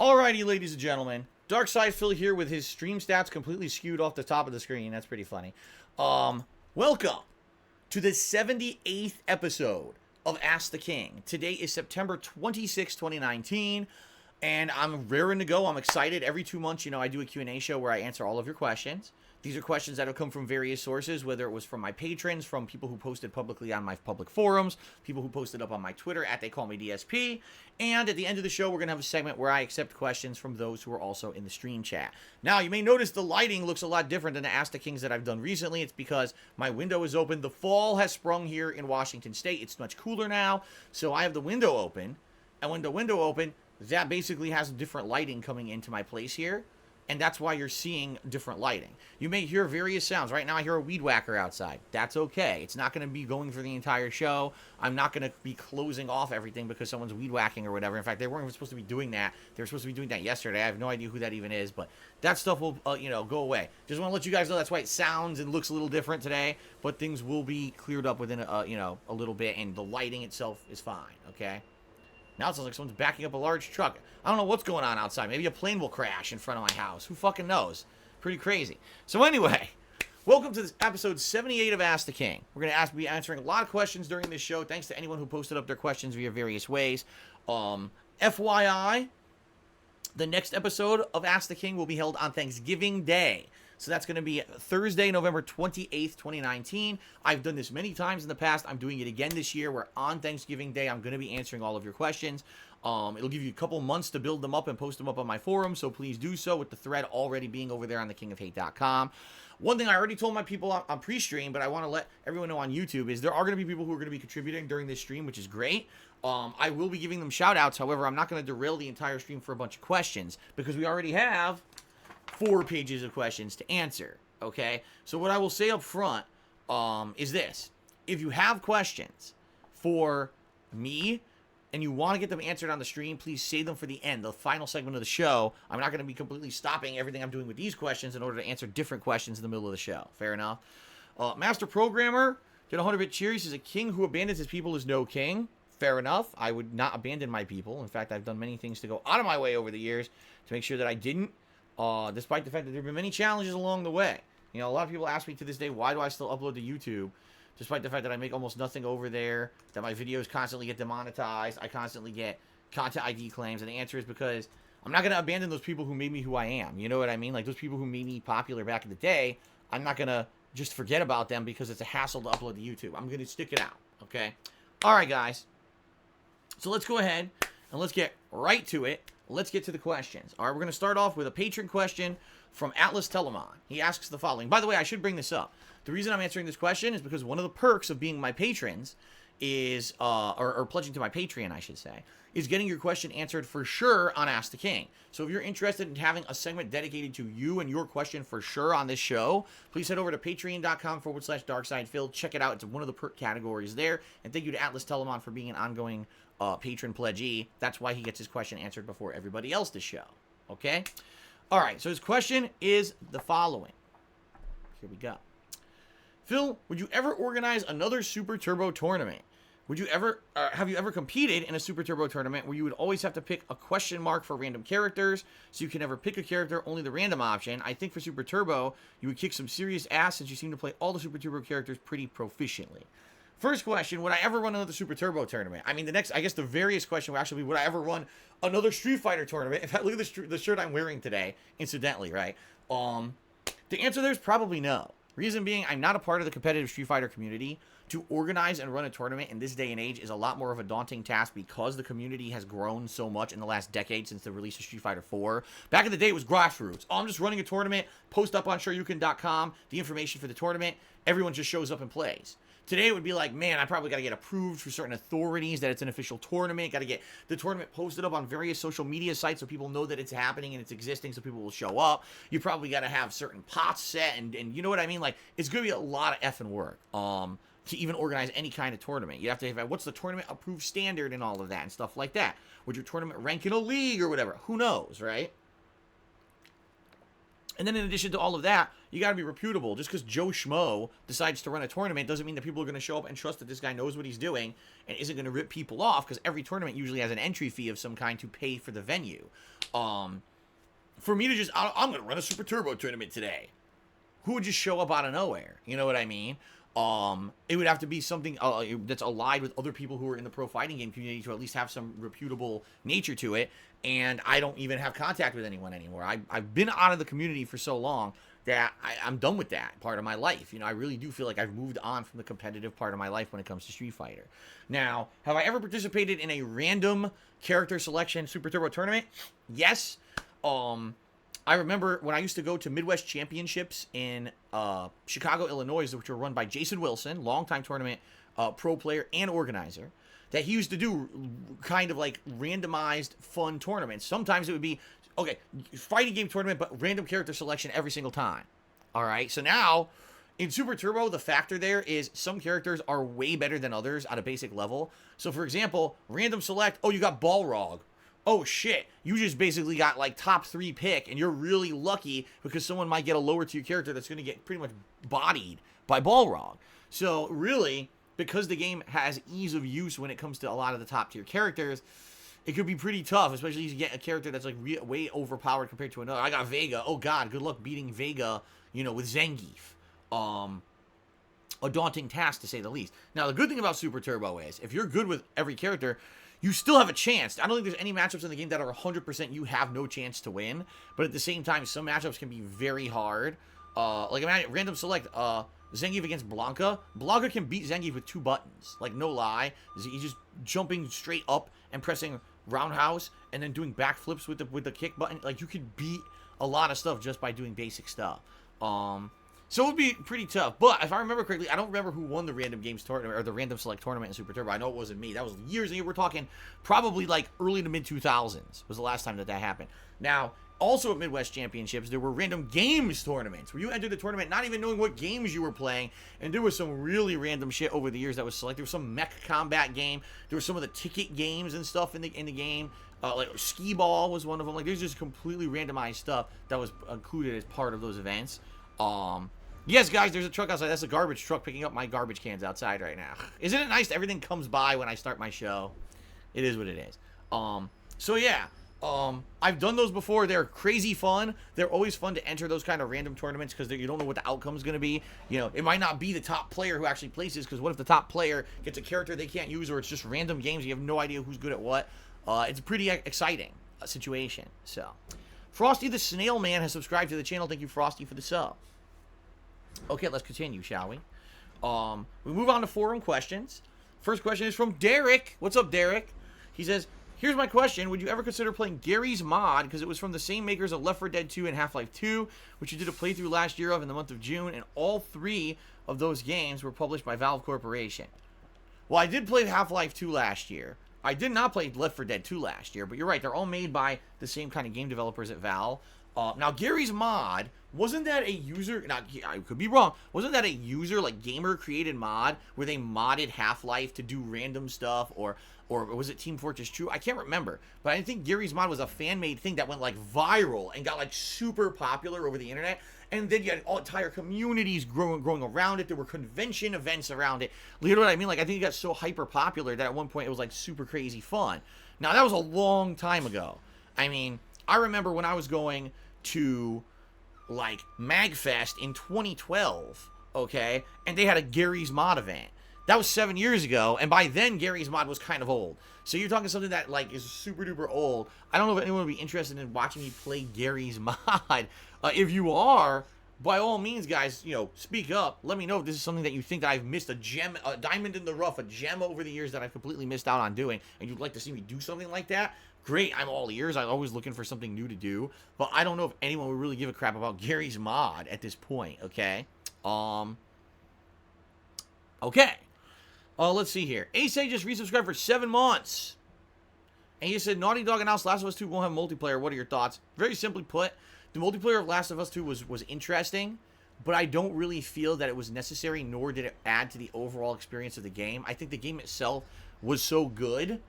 Alrighty, ladies and gentlemen. Darkside Phil here with his stream stats completely skewed off the top of the screen. That's pretty funny. Welcome to the 78th episode of Ask the King. Today is September 26, 2019, and I'm raring to go. I'm excited. Every 2 months, I do a Q&A show where I answer all of your questions. These are questions that have come from various sources, whether it was from my patrons, from people who posted publicly on my public forums, people who posted up on my Twitter at They Call Me DSP, and at the end of the show, we're going to have a segment where I accept questions from those who are also in the stream chat. Now, you may notice the lighting looks a lot different than the Ask the Kings that I've done recently. It's because my window is open. The fall has sprung here in Washington State. It's much cooler now, so I have the window open, and when the window open, that basically has different lighting coming into my place here. And that's why you're seeing different lighting. You may hear various sounds. Right now I hear a weed whacker outside. That's okay. It's not going to be going for the entire show. I'm not going to be closing off everything because someone's weed whacking or whatever. In fact, they weren't even supposed to be doing that. They were supposed to be doing that yesterday. I have no idea who that even is, but that stuff will, go away. Just want to let you guys know that's why it sounds and looks a little different today, but things will be cleared up within, a little bit, and the lighting itself is fine, okay? Now it sounds like someone's backing up a large truck. I don't know what's going on outside. Maybe a plane will crash in front of my house. Who fucking knows? Pretty crazy. So anyway, welcome to this episode 78 of Ask the King. We're going to be answering a lot of questions during this show. Thanks to anyone who posted up their questions via various ways. FYI, the next episode of Ask the King will be held on Thanksgiving Day. So that's going to be Thursday, November 28th, 2019. I've done this many times in the past. I'm doing it again this year, where on Thanksgiving Day, I'm going to be answering all of your questions. It'll give you a couple months to build them up and post them up on my forum, so please do so, with the thread already being over there on thekingofhate.com. One thing I already told my people on pre-stream, but I want to let everyone know on YouTube, is there are going to be people who are going to be contributing during this stream, which is great. I will be giving them shout-outs. However, I'm not going to derail the entire stream for a bunch of questions, because we already have 4 pages of questions to answer, okay? So what I will say up front is this. If you have questions for me and you want to get them answered on the stream, please save them for the end, the final segment of the show. I'm not going to be completely stopping everything I'm doing with these questions in order to answer different questions in the middle of the show. Fair enough? Master Programmer did 100-bit cheer. He says, a king who abandons his people is no king. Fair enough. I would not abandon my people. In fact, I've done many things to go out of my way over the years to make sure that I didn't. Despite the fact that there have been many challenges along the way. A lot of people ask me to this day, why do I still upload to YouTube? Despite the fact that I make almost nothing over there, that my videos constantly get demonetized, I constantly get content ID claims, and the answer is because I'm not going to abandon those people who made me who I am. You know what I mean? Like, those people who made me popular back in the day, I'm not going to just forget about them because it's a hassle to upload to YouTube. I'm going to stick it out, okay? All right, guys. So let's go ahead and let's get right to it. Let's get to the questions. All right, we're going to start off with a patron question from Atlas Telemon. He asks the following. By the way, I should bring this up. The reason I'm answering this question is because one of the perks of being my patrons is, or pledging to my Patreon, I should say, is getting your question answered for sure on Ask the King. So if you're interested in having a segment dedicated to you and your question for sure on this show, please head over to patreon.com/darksidephil. Check it out. It's one of the perk categories there. And thank you to Atlas Telemon for being an ongoing patron pledgee. That's why he gets his question answered before everybody else this show. Okay? All right, so his question is the following. Here we go. Phil, would you ever organize another Super Turbo tournament? Would you ever, have you ever competed in a Super Turbo tournament where you would always have to pick a question mark for random characters, so you can never pick a character, only the random option? I think for Super Turbo, you would kick some serious ass since you seem to play all the Super Turbo characters pretty proficiently. First question, would I ever run another Super Turbo tournament? I mean, the various question would actually be, would I ever run another Street Fighter tournament? In fact, look at the shirt I'm wearing today, incidentally, right? The answer there is probably no. Reason being, I'm not a part of the competitive Street Fighter community. To organize and run a tournament in this day and age is a lot more of a daunting task because the community has grown so much in the last decade since the release of Street Fighter 4. Back in the day, it was grassroots. Oh, I'm just running a tournament, post up on shoryuken.com, the information for the tournament, everyone just shows up and plays. Today, it would be like, man, I probably got to get approved through certain authorities that it's an official tournament. Got to get the tournament posted up on various social media sites so people know that it's happening and it's existing so people will show up. You probably got to have certain pots set and you know what I mean? Like, it's going to be a lot of effing work to even organize any kind of tournament. You have to have, what's the tournament approved standard and all of that and stuff like that. Would your tournament rank in a league or whatever? Who knows, right? And then in addition to all of that, you got to be reputable. Just because Joe Schmo decides to run a tournament doesn't mean that people are going to show up and trust that this guy knows what he's doing and isn't going to rip people off, because every tournament usually has an entry fee of some kind to pay for the venue. For me to just, I'm going to run a Super Turbo tournament today. Who would just show up out of nowhere? You know what I mean? It would have to be something that's allied with other people who are in the pro fighting game community to at least have some reputable nature to it. And I don't even have contact with anyone anymore. I've been out of the community for so long that I'm done with that part of my life. You know, I really do feel like I've moved on from the competitive part of my life when it comes to Street Fighter. Now, have I ever participated in a random character selection Super Turbo tournament? Yes. I remember when I used to go to Midwest Championships in Chicago, Illinois, which were run by Jason Wilson, longtime tournament pro player and organizer, that he used to do kind of like randomized fun tournaments. Sometimes it would be, okay, fighting game tournament, but random character selection every single time. All right, so now in Super Turbo, the factor there is some characters are way better than others at a basic level. So for example, random select, oh, you got Balrog. Oh shit, you just basically got like top 3 pick, and you're really lucky because someone might get a lower tier character that's going to get pretty much bodied by Balrog. So really, because the game has ease of use when it comes to a lot of the top tier characters, it could be pretty tough, especially if you get a character that's like way overpowered compared to another. I got Vega. Oh god, good luck beating Vega, you know, with Zangief. A daunting task to say the least. Now the good thing about Super Turbo is, if you're good with every character, you still have a chance. I don't think there's any matchups in the game that are 100% you have no chance to win. But at the same time, some matchups can be very hard. Like, imagine, random select, Zangief against Blanca. Blanca can beat Zangief with 2 buttons. Like, no lie. He's just jumping straight up and pressing roundhouse and then doing backflips with the kick button. Like, you could beat a lot of stuff just by doing basic stuff. So it would be pretty tough. But if I remember correctly, I don't remember who won the random games tournament or the random select tournament in Super Turbo. I know it wasn't me. That was years ago. We're talking probably like early to mid 2000s was the last time that happened. Now, also at Midwest Championships, there were random games tournaments where you entered the tournament not even knowing what games you were playing. And there was some really random shit over the years that was selected. There was some mech combat game. There were some of the ticket games and stuff in the game. Like skee ball was one of them. Like, there's just completely randomized stuff that was included as part of those events. Yes, guys, there's a truck outside. That's a garbage truck picking up my garbage cans outside right now. Isn't it nice that everything comes by when I start my show? It is what it is. So yeah, I've done those before. They're crazy fun. They're always fun to enter those kind of random tournaments because you don't know what the outcome is going to be. You know, it might not be the top player who actually places, because what if the top player gets a character they can't use, or it's just random games. You have no idea who's good at what. It's a pretty exciting situation. So, Frosty the Snail Man has subscribed to the channel. Thank you, Frosty, for the sub. Okay, let's continue, shall we? We move on to forum questions. First question is from Derek. What's up, Derek? He says, here's my question. Would you ever consider playing Gary's Mod? Because it was from the same makers of Left 4 Dead 2 and Half-Life 2, which you did a playthrough last year of in the month of June, and all 3 of those games were published by Valve Corporation. Well, I did play Half-Life 2 last year. I did not play Left 4 Dead 2 last year, but you're right. They're all made by the same kind of game developers at Valve. Now, Gary's Mod, wasn't that a user, now, I could be wrong, wasn't that a user, like, gamer-created mod, where they modded Half-Life to do random stuff, or was it Team Fortress 2? I can't remember, but I think Gary's Mod was a fan-made thing that went, like, viral, and got, like, super popular over the internet, and then you had entire communities growing around it. There were convention events around it. You know what I mean? Like, I think it got so hyper-popular that at one point it was, like, super crazy fun. Now, that was a long time ago. I mean, I remember when I was going to, like, MagFest in 2012, okay, and they had a Gary's Mod event. That was 7 years ago, and by then, Gary's Mod was kind of old. So you're talking something that, like, is super duper old. I don't know if anyone would be interested in watching me play Gary's Mod. If you are, by all means, guys, you know, speak up. Let me know if this is something that you think that I've missed, a gem, a diamond in the rough, a gem over the years that I've completely missed out on doing, and you'd like to see me do something like that. Great, I'm all ears. I'm always looking for something new to do. But I don't know if anyone would really give a crap about Gary's Mod at this point, okay? Okay. Let's see here. Ace just resubscribed for 7 months. And he said, Naughty Dog announced Last of Us 2 won't have multiplayer. What are your thoughts? Very simply put, the multiplayer of Last of Us 2 was interesting, but I don't really feel that it was necessary, nor did it add to the overall experience of the game. I think the game itself was so good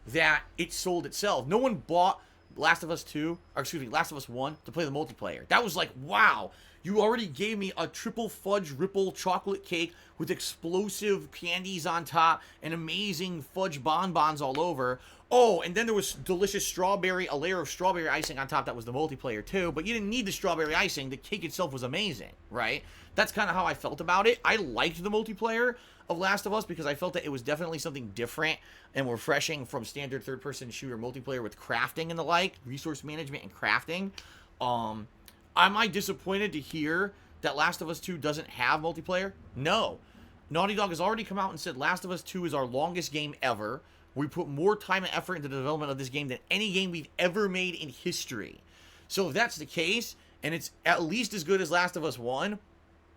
that it sold itself. No one bought Last of Us 2, or excuse me, Last of Us 1 to play the multiplayer. That was like, wow, you already gave me a triple fudge ripple chocolate cake with explosive candies on top and amazing fudge bonbons all over. Oh, and then there was delicious strawberry, a layer of strawberry icing on top that was the multiplayer too, but you didn't need the strawberry icing. The cake itself was amazing, right? That's kind of how I felt about it. I liked the multiplayer of Last of Us because I felt that it was definitely something different and refreshing from standard third-person shooter multiplayer with crafting and the like, resource management and crafting. Am I disappointed to hear that Last of Us 2 doesn't have multiplayer? No. Naughty Dog has already come out and said Last of Us 2 is our longest game ever. We put more time and effort into the development of this game than any game we've ever made in history. So if that's the case, and it's at least as good as Last of Us 1,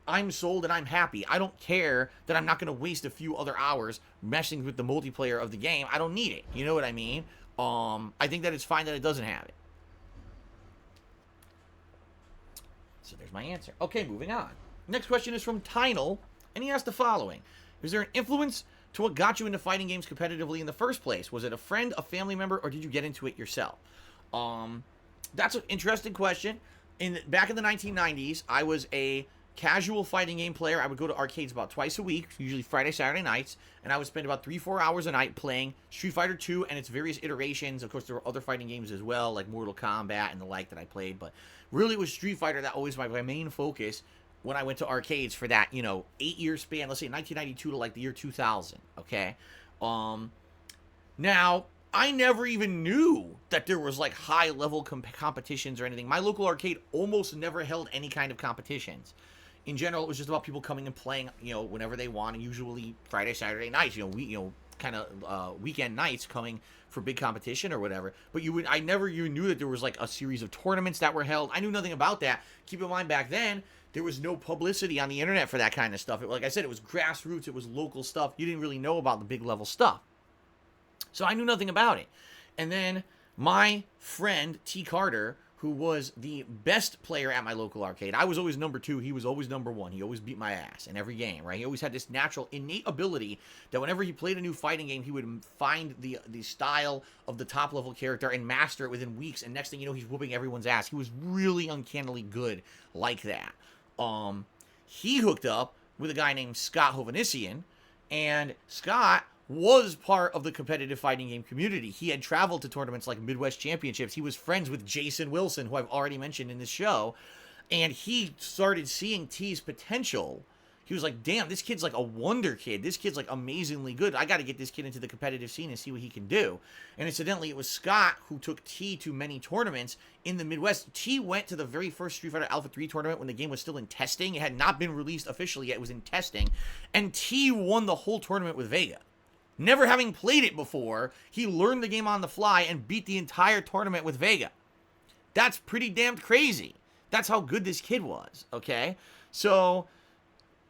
I'm sold and I'm happy. I don't care that I'm not going to waste a few other hours messing with the multiplayer of the game. I don't need it. You know what I mean? I think that it's fine that it doesn't have it. So there's my answer. Okay, moving on. Next question is from Tynel, and he asked the following. Is there an influence to what got you into fighting games competitively in the first place? Was it a friend, a family member, or did you get into it yourself? That's an interesting question. Back in the 1990s, I was a casual fighting game player. I would go to arcades about twice a week, usually Friday, Saturday nights, and I would spend about 3-4 hours a night playing Street Fighter 2 and its various iterations. Of course, there were other fighting games as well, like Mortal Kombat and the like that I played, but really it was Street Fighter that always was my main focus when I went to arcades for that, 8-year span, let's say 1992 to like the year 2000, okay? Now, I never even knew that there was like high-level competitions or anything. My local arcade almost never held any kind of competitions. In general, it was just about people coming and playing, whenever they want, and usually Friday, Saturday nights, kind of weekend nights coming for big competition or whatever. But I never even knew that there was like a series of tournaments that were held. I knew nothing about that. Keep in mind, back then, there was no publicity on the internet for that kind of stuff. Like I said, it was grassroots, it was local stuff. You didn't really know about the big level stuff. So I knew nothing about it. And then my friend, T. Carter, who was the best player at my local arcade. I was always number 2. He was always number 1. He always beat my ass in every game, right? He always had this natural, innate ability that whenever he played a new fighting game, he would find the style of the top-level character and master it within weeks, and next thing you know, he's whooping everyone's ass. He was really uncannily good like that. He hooked up with a guy named Scott Hovannisian, and Scott was part of the competitive fighting game community. He had traveled to tournaments like Midwest Championships. He was friends with Jason Wilson, who I've already mentioned in this show, and he started seeing T's potential. He was like, damn, this kid's like a wonder kid. This kid's like amazingly good. I got to get this kid into the competitive scene and see what he can do. And incidentally, it was Scott who took T to many tournaments in the Midwest. T went to the very first Street Fighter Alpha 3 tournament when the game was still in testing. It had not been released officially yet. It was in testing. And T won the whole tournament with Vega. Never having played it before, he learned the game on the fly and beat the entire tournament with Vega. That's pretty damn crazy. That's how good this kid was, okay? So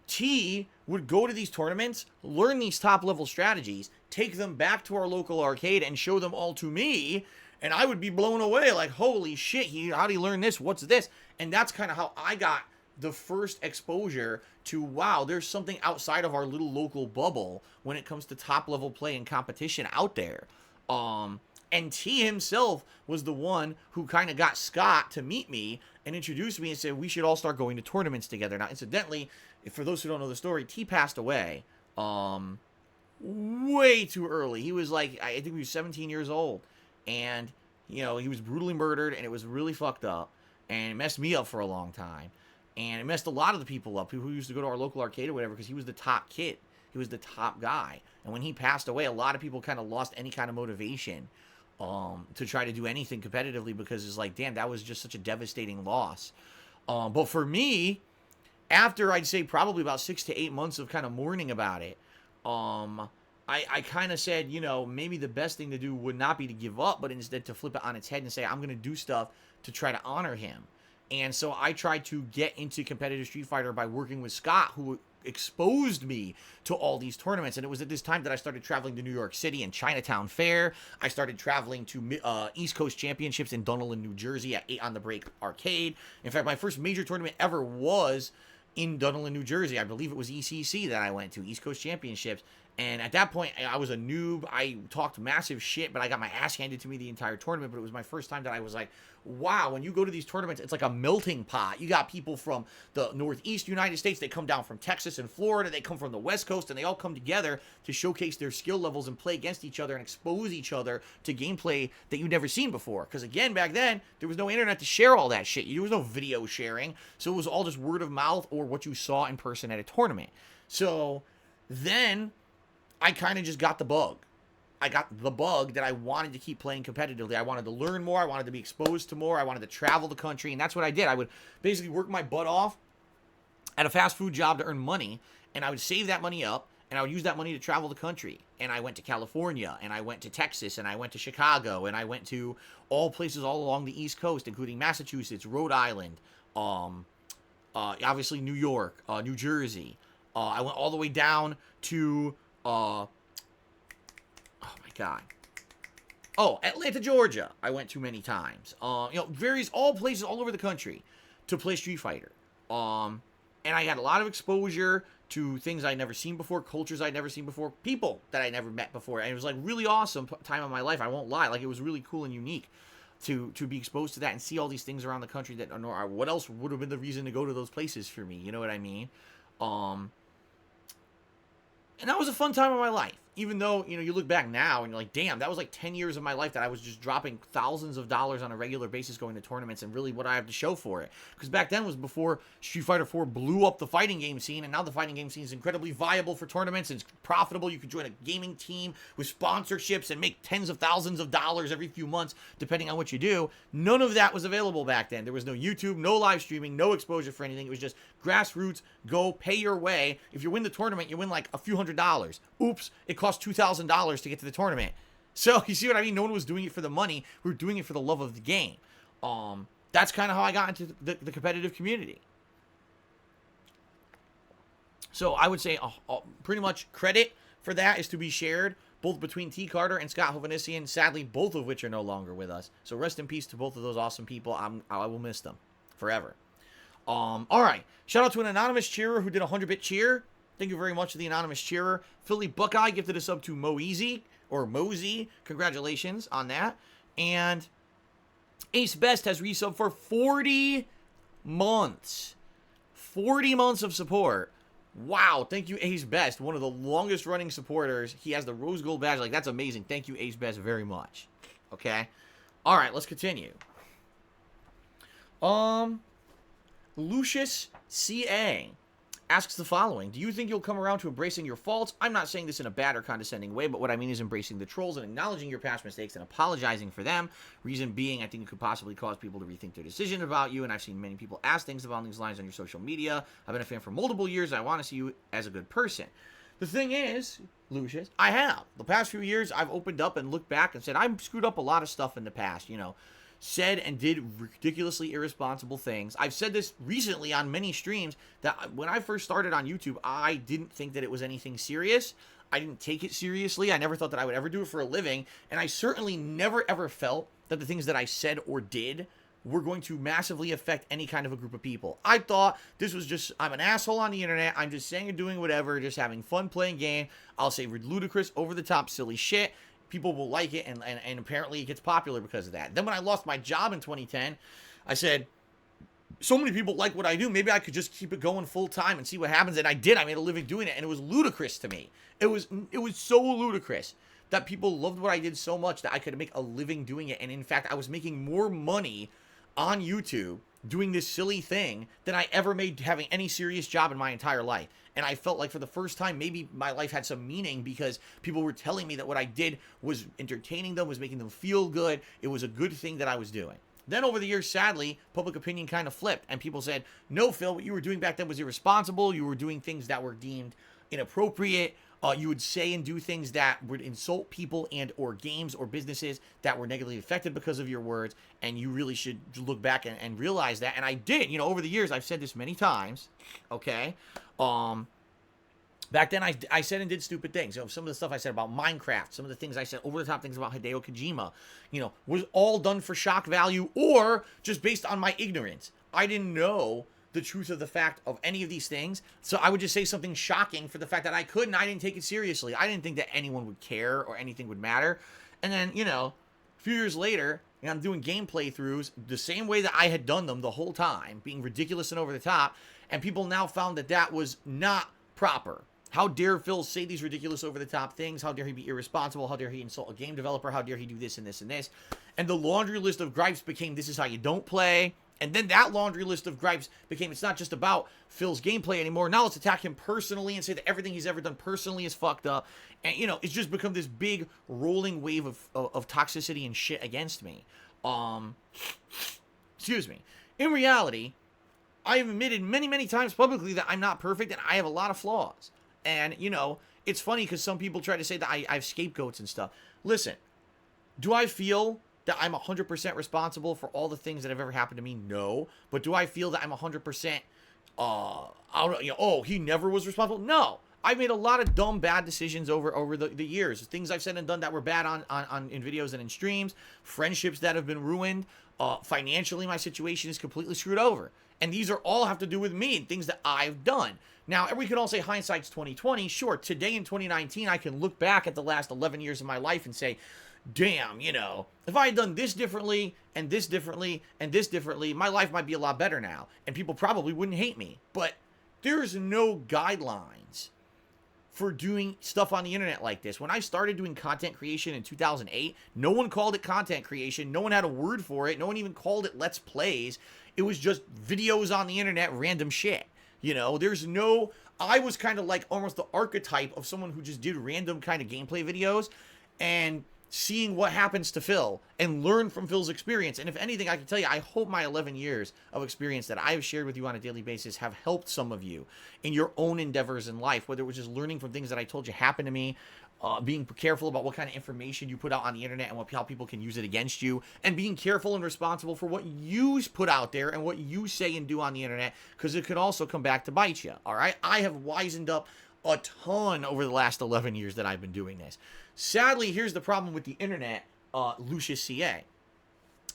T would go to these tournaments, learn these top-level strategies, take them back to our local arcade and show them all to me, and I would be blown away like, holy shit, how'd he learn this? What's this? And that's kind of how I got the first exposure to, wow, there's something outside of our little local bubble when it comes to top-level play and competition out there. And T himself was the one who kind of got Scott to meet me and introduced me and said, we should all start going to tournaments together. Now, incidentally, for those who don't know the story, T passed away way too early. He was like, I think he was 17 years old. And, he was brutally murdered, and it was really fucked up. And it messed me up for a long time. And it messed a lot of the people up, people who used to go to our local arcade or whatever, because he was the top kid. He was the top guy. And when he passed away, a lot of people kind of lost any kind of motivation to try to do anything competitively, because it's like, damn, that was just such a devastating loss. But for me, after I'd say probably about 6 to 8 months of kind of mourning about it, I kind of said, maybe the best thing to do would not be to give up, but instead to flip it on its head and say, I'm going to do stuff to try to honor him. And so I tried to get into competitive Street Fighter by working with Scott, who exposed me to all these tournaments. And it was at this time that I started traveling to New York City and Chinatown Fair. I started traveling to East Coast Championships in Dunellen, New Jersey at 8 on the Break Arcade. In fact, my first major tournament ever was in Dunellen, New Jersey. I believe it was ECC that I went to, East Coast Championships. And at that point, I was a noob. I talked massive shit, but I got my ass handed to me the entire tournament. But it was my first time that I was like, wow, when you go to these tournaments, it's like a melting pot. You got people from the Northeast United States. They come down from Texas and Florida. They come from the West Coast, and they all come together to showcase their skill levels and play against each other and expose each other to gameplay that you've never seen before. Because, again, back then, there was no internet to share all that shit. There was no video sharing. So it was all just word of mouth or what you saw in person at a tournament. So then I kind of just got the bug. I got the bug that I wanted to keep playing competitively. I wanted to learn more. I wanted to be exposed to more. I wanted to travel the country, and that's what I did. I would basically work my butt off at a fast food job to earn money, and I would save that money up, and I would use that money to travel the country. And I went to California, and I went to Texas, and I went to Chicago, and I went to all places all along the East Coast, including Massachusetts, Rhode Island, obviously New York, New Jersey. I went all the way down to oh my God. Oh, Atlanta, Georgia. I went to many times. Various all places all over the country to play Street Fighter. And I had a lot of exposure to things I'd never seen before, cultures I'd never seen before, people that I never met before. And it was like really awesome time of my life. I won't lie. Like, it was really cool and unique to be exposed to that and see all these things around the country that what else would have been the reason to go to those places for me? You know what I mean? And that was a fun time of my life. Even though, you look back now and you're like, damn, that was like 10 years of my life that I was just dropping thousands of dollars on a regular basis going to tournaments and really what I have to show for it. Because back then was before Street Fighter 4 blew up the fighting game scene, and now the fighting game scene is incredibly viable for tournaments. It's profitable. You can join a gaming team with sponsorships and make tens of thousands of dollars every few months, depending on what you do. None of that was available back then. There was no YouTube, no live streaming, no exposure for anything. It was just grassroots, go pay your way. If you win the tournament, you win like a few $100s. Oops, it cost $2,000 to get to the tournament. So, you see what I mean? No one was doing it for the money. We were doing it for the love of the game. That's kind of how I got into the competitive community. So, I would say pretty much credit for that is to be shared both between T. Carter and Scott Hovhannissian, sadly, both of which are no longer with us. So, rest in peace to both of those awesome people. I will miss them forever. All right. Shout out to an anonymous cheerer who did a 100-bit cheer. Thank you very much to the anonymous cheerer. Philly Buckeye gifted a sub to Moeasy, or Mosey. Congratulations on that. And Ace Best has resubbed for 40 months. 40 months of support. Wow. Thank you, Ace Best. One of the longest running supporters. He has the Rose Gold badge. Like, that's amazing. Thank you, Ace Best, very much. Okay. All right, let's continue. Lucius C.A. asks the following. Do you think you'll come around to embracing your faults? I'm not saying this in a bad or condescending way, but what I mean is embracing the trolls and acknowledging your past mistakes and apologizing for them. Reason being, I think it could possibly cause people to rethink their decision about you, and I've seen many people ask things about these lines on your social media. I've been a fan for multiple years. I want to see you as a good person. The thing is, Lucius, I have. The past few years, I've opened up and looked back and said, I've screwed up a lot of stuff in the past, said and did ridiculously irresponsible things. I've said this recently on many streams that when I first started on YouTube, I didn't think that it was anything serious. I didn't take it seriously. I never thought that I would ever do it for a living. And I certainly never ever felt that the things that I said or did were going to massively affect any kind of a group of people. I thought this was just, I'm an asshole on the internet. I'm just saying and doing whatever, just having fun playing game. I'll say ludicrous, over the top, silly shit. People will like it, and apparently it gets popular because of that. Then when I lost my job in 2010, I said, so many people like what I do, maybe I could just keep it going full time and see what happens. And I did. I made a living doing it, and it was ludicrous to me. It was so ludicrous that people loved what I did so much that I could make a living doing it. And in fact, I was making more money on YouTube doing this silly thing than I ever made having any serious job in my entire life. And I felt like for the first time, maybe my life had some meaning because people were telling me that what I did was entertaining them, was making them feel good. It was a good thing that I was doing. Then over the years, sadly, public opinion kind of flipped. And people said, no, Phil, what you were doing back then was irresponsible. You were doing things that were deemed inappropriate. You would say and do things that would insult people and or games or businesses that were negatively affected because of your words. And you really should look back and realize that. And I did. Over the years, I've said this many times. Okay. Back then, I said and did stupid things. Some of the stuff I said about Minecraft, some of the things I said, over-the-top things about Hideo Kojima, was all done for shock value or just based on my ignorance. I didn't know the truth of the fact of any of these things. So I would just say something shocking for the fact that I could, and I didn't take it seriously. I didn't think that anyone would care or anything would matter. And then, a few years later, I'm doing game playthroughs the same way that I had done them the whole time, being ridiculous and over the top, and people now found that that was not proper. How dare Phil say these ridiculous over the top things? How dare he be irresponsible? How dare he insult a game developer? How dare he do this and this and this? And the laundry list of gripes became, this is how you don't play. And then that laundry list of gripes became, it's not just about Phil's gameplay anymore. Now let's attack him personally and say that everything he's ever done personally is fucked up. And, it's just become this big rolling wave of toxicity and shit against me. Excuse me. In reality, I have admitted many, many times publicly that I'm not perfect and I have a lot of flaws. And, it's funny because some people try to say that I have scapegoats and stuff. Listen, do I feel that I'm 100% responsible for all the things that have ever happened to me? No. But do I feel that I'm 100%, he never was responsible? No. I've made a lot of dumb, bad decisions over the years. Things I've said and done that were bad in videos and in streams. Friendships that have been ruined. Financially, my situation is completely screwed over. And these are all have to do with me and things that I've done. Now, we can all say hindsight's 2020. Sure, today in 2019, I can look back at the last 11 years of my life and say, damn, if I had done this differently and this differently and this differently, my life might be a lot better now. And people probably wouldn't hate me. But there's no guidelines for doing stuff on the internet like this. When I started doing content creation in 2008, no one called it content creation. No one had a word for it. No one even called it Let's Plays. It was just videos on the internet, random shit. I was kind of like almost the archetype of someone who just did random kind of gameplay videos and seeing what happens to Phil and learn from Phil's experience. And if anything, I can tell you, I hope my 11 years of experience that I have shared with you on a daily basis have helped some of you in your own endeavors in life, whether it was just learning from things that I told you happened to me, being careful about what kind of information you put out on the internet and how people can use it against you, and being careful and responsible for what you put out there and what you say and do on the internet, because it could also come back to bite you, all right? I have wisened up a ton over the last 11 years that I've been doing this. Sadly, here's the problem with the internet, Lucius CA.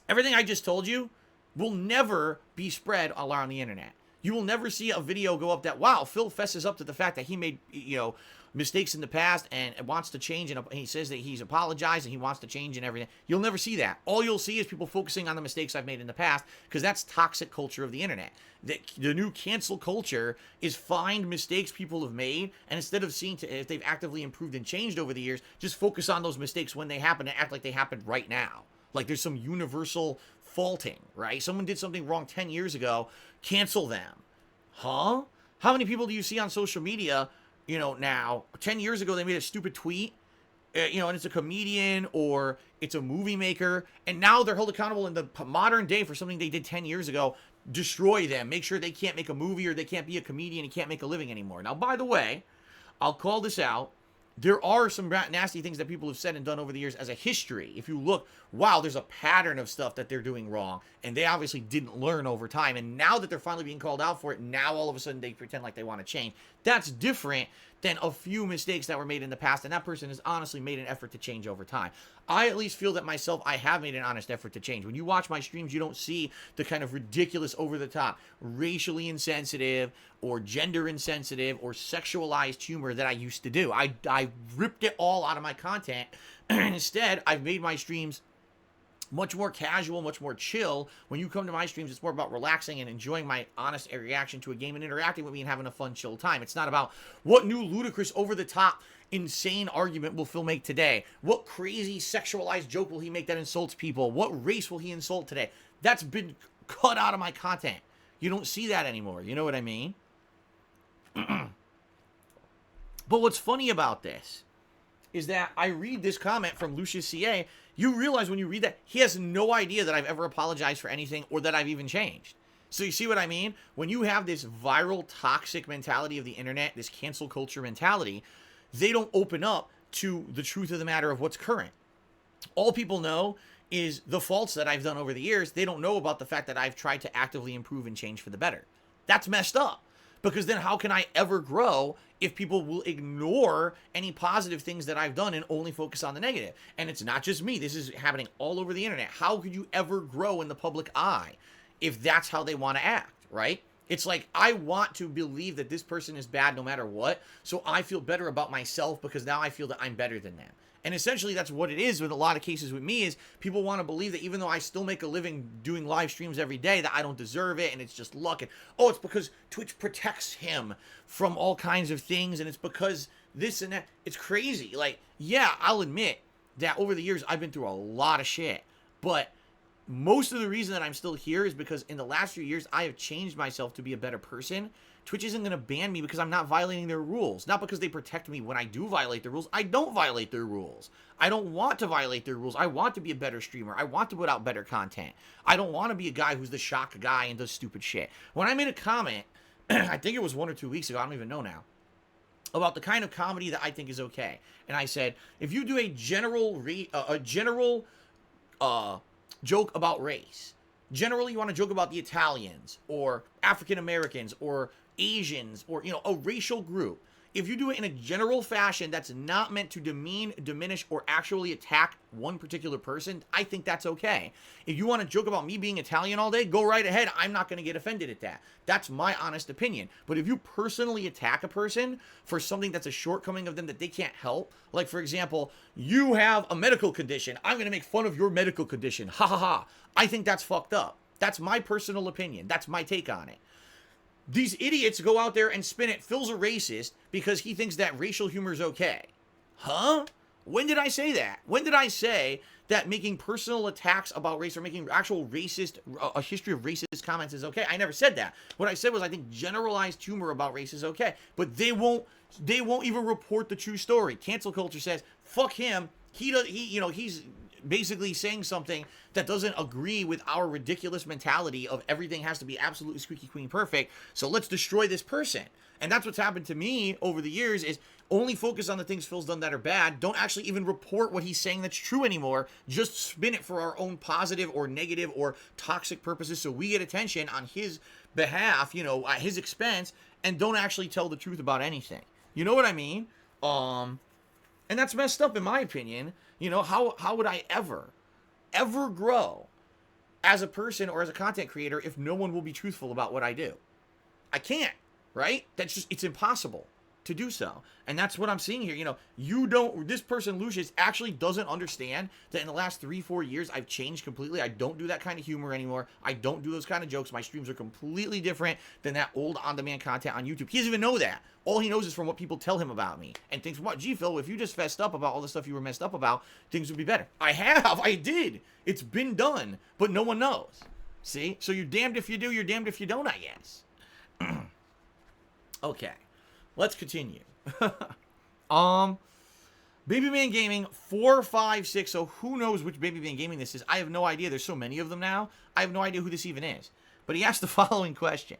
Everything I just told you will never be spread around the internet. You will never see a video go up that, wow, Phil fesses up to the fact that he made, mistakes in the past and wants to change, and he says that he's apologized and he wants to change and everything. You'll never see that. All you'll see is people focusing on the mistakes I've made in the past, because that's toxic culture of the internet. The new cancel culture is find mistakes people have made, and instead of seeing if they've actively improved and changed over the years, just focus on those mistakes when they happen and act like they happened right now. Like there's some universal faulting, right? Someone did something wrong 10 years ago, cancel them. Huh? How many people do you see on social media, now, 10 years ago, they made a stupid tweet, and it's a comedian or it's a movie maker, and now they're held accountable in the modern day for something they did 10 years ago. Destroy them. Make sure they can't make a movie or they can't be a comedian and can't make a living anymore. Now, by the way, I'll call this out. There are some nasty things that people have said and done over the years as a history. If you look, wow, there's a pattern of stuff that they're doing wrong, and they obviously didn't learn over time. And now that they're finally being called out for it, now all of a sudden they pretend like they want to change. That's different than a few mistakes that were made in the past, and that person has honestly made an effort to change over time. I at least feel that myself, I have made an honest effort to change. When you watch my streams, you don't see the kind of ridiculous, over-the-top, racially insensitive, or gender insensitive, or sexualized humor that I used to do. I ripped it all out of my content, and instead, I've made my streams much more casual, much more chill. When you come to my streams, it's more about relaxing and enjoying my honest reaction to a game and interacting with me and having a fun, chill time. It's not about what new ludicrous, over-the-top, insane argument will Phil make today. What crazy sexualized joke will he make that insults people? What race will he insult today? That's been cut out of my content. You don't see that anymore. You know what I mean? But what's funny about this is that I read this comment from Lucius CA. You realize when you read that, he has no idea that I've ever apologized for anything or that I've even changed. So you see what I mean? When you have this viral, toxic mentality of the internet, this cancel culture mentality, they don't open up to the truth of the matter of what's current. All people know is the faults that I've done over the years. They don't know about the fact that I've tried to actively improve and change for the better. That's messed up. Because then how can I ever grow if people will ignore any positive things that I've done and only focus on the negative? And it's not just me. This is happening all over the internet. How could you ever grow in the public eye if that's how they want to act, right? It's like, I want to believe that this person is bad no matter what, so I feel better about myself because now I feel that I'm better than them. And essentially, that's what it is with a lot of cases with me, is people want to believe that even though I still make a living doing live streams every day, that I don't deserve it, and it's just luck. And, oh, it's because Twitch protects him from all kinds of things, and it's because this and that. It's crazy. Like, yeah, I'll admit that over the years, I've been through a lot of shit. But most of the reason that I'm still here is because in the last few years, I have changed myself to be a better person. Twitch isn't going to ban me because I'm not violating their rules. Not because they protect me when I do violate their rules. I don't violate their rules. I don't want to violate their rules. I want to be a better streamer. I want to put out better content. I don't want to be a guy who's the shock guy and does stupid shit. When I made a comment, I think it was 1 or 2 weeks ago, I don't even know now, about the kind of comedy that I think is okay. And I said, if you do a general joke about race, generally you want to joke about the Italians or African Americans or Asians or, a racial group. If you do it in a general fashion that's not meant to demean, diminish, or actually attack one particular person, I think that's okay. If you want to joke about me being Italian all day, go right ahead. I'm not going to get offended at that. That's my honest opinion. But if you personally attack a person for something that's a shortcoming of them that they can't help, like, for example, you have a medical condition, I'm going to make fun of your medical condition. Ha ha ha. I think that's fucked up. That's my personal opinion. That's my take on it. These idiots go out there and spin it. Phil's a racist because he thinks that racial humor is okay. Huh? When did I say that? When did I say that making personal attacks about race or making actual racist, a history of racist comments is okay? I never said that. What I said was I think generalized humor about race is okay. But they won't even report the true story. Cancel culture says, fuck him. He's basically saying something that doesn't agree with our ridiculous mentality of everything has to be absolutely squeaky clean perfect, so let's destroy this person. And that's what's happened to me over the years, is only focus on the things Phil's done that are bad. Don't actually even report what he's saying that's true anymore. Just spin it for our own positive or negative or toxic purposes so we get attention on his behalf, at his expense, and don't actually tell the truth about anything. You know what I mean? And that's messed up in my opinion. How would I ever grow as a person or as a content creator if no one will be truthful about what I do? I can't, right? It's impossible to do so. And that's what I'm seeing here. This person, Lucius, actually doesn't understand that in the last 3-4 years, I've changed completely. I don't do that kind of humor anymore. I don't do those kind of jokes. My streams are completely different than that old on-demand content on YouTube. He doesn't even know that. All he knows is from what people tell him about me. And thinks, what, gee, Phil, if you just fessed up about all the stuff you were messed up about, things would be better. I did. It's been done, but no one knows. See? So you're damned if you do, you're damned if you don't, I guess. Okay. Let's continue. Babyman Gaming 456. So who knows which Babyman Gaming this is? I have no idea. There's so many of them now. I have no idea who this even is. But he asked the following question.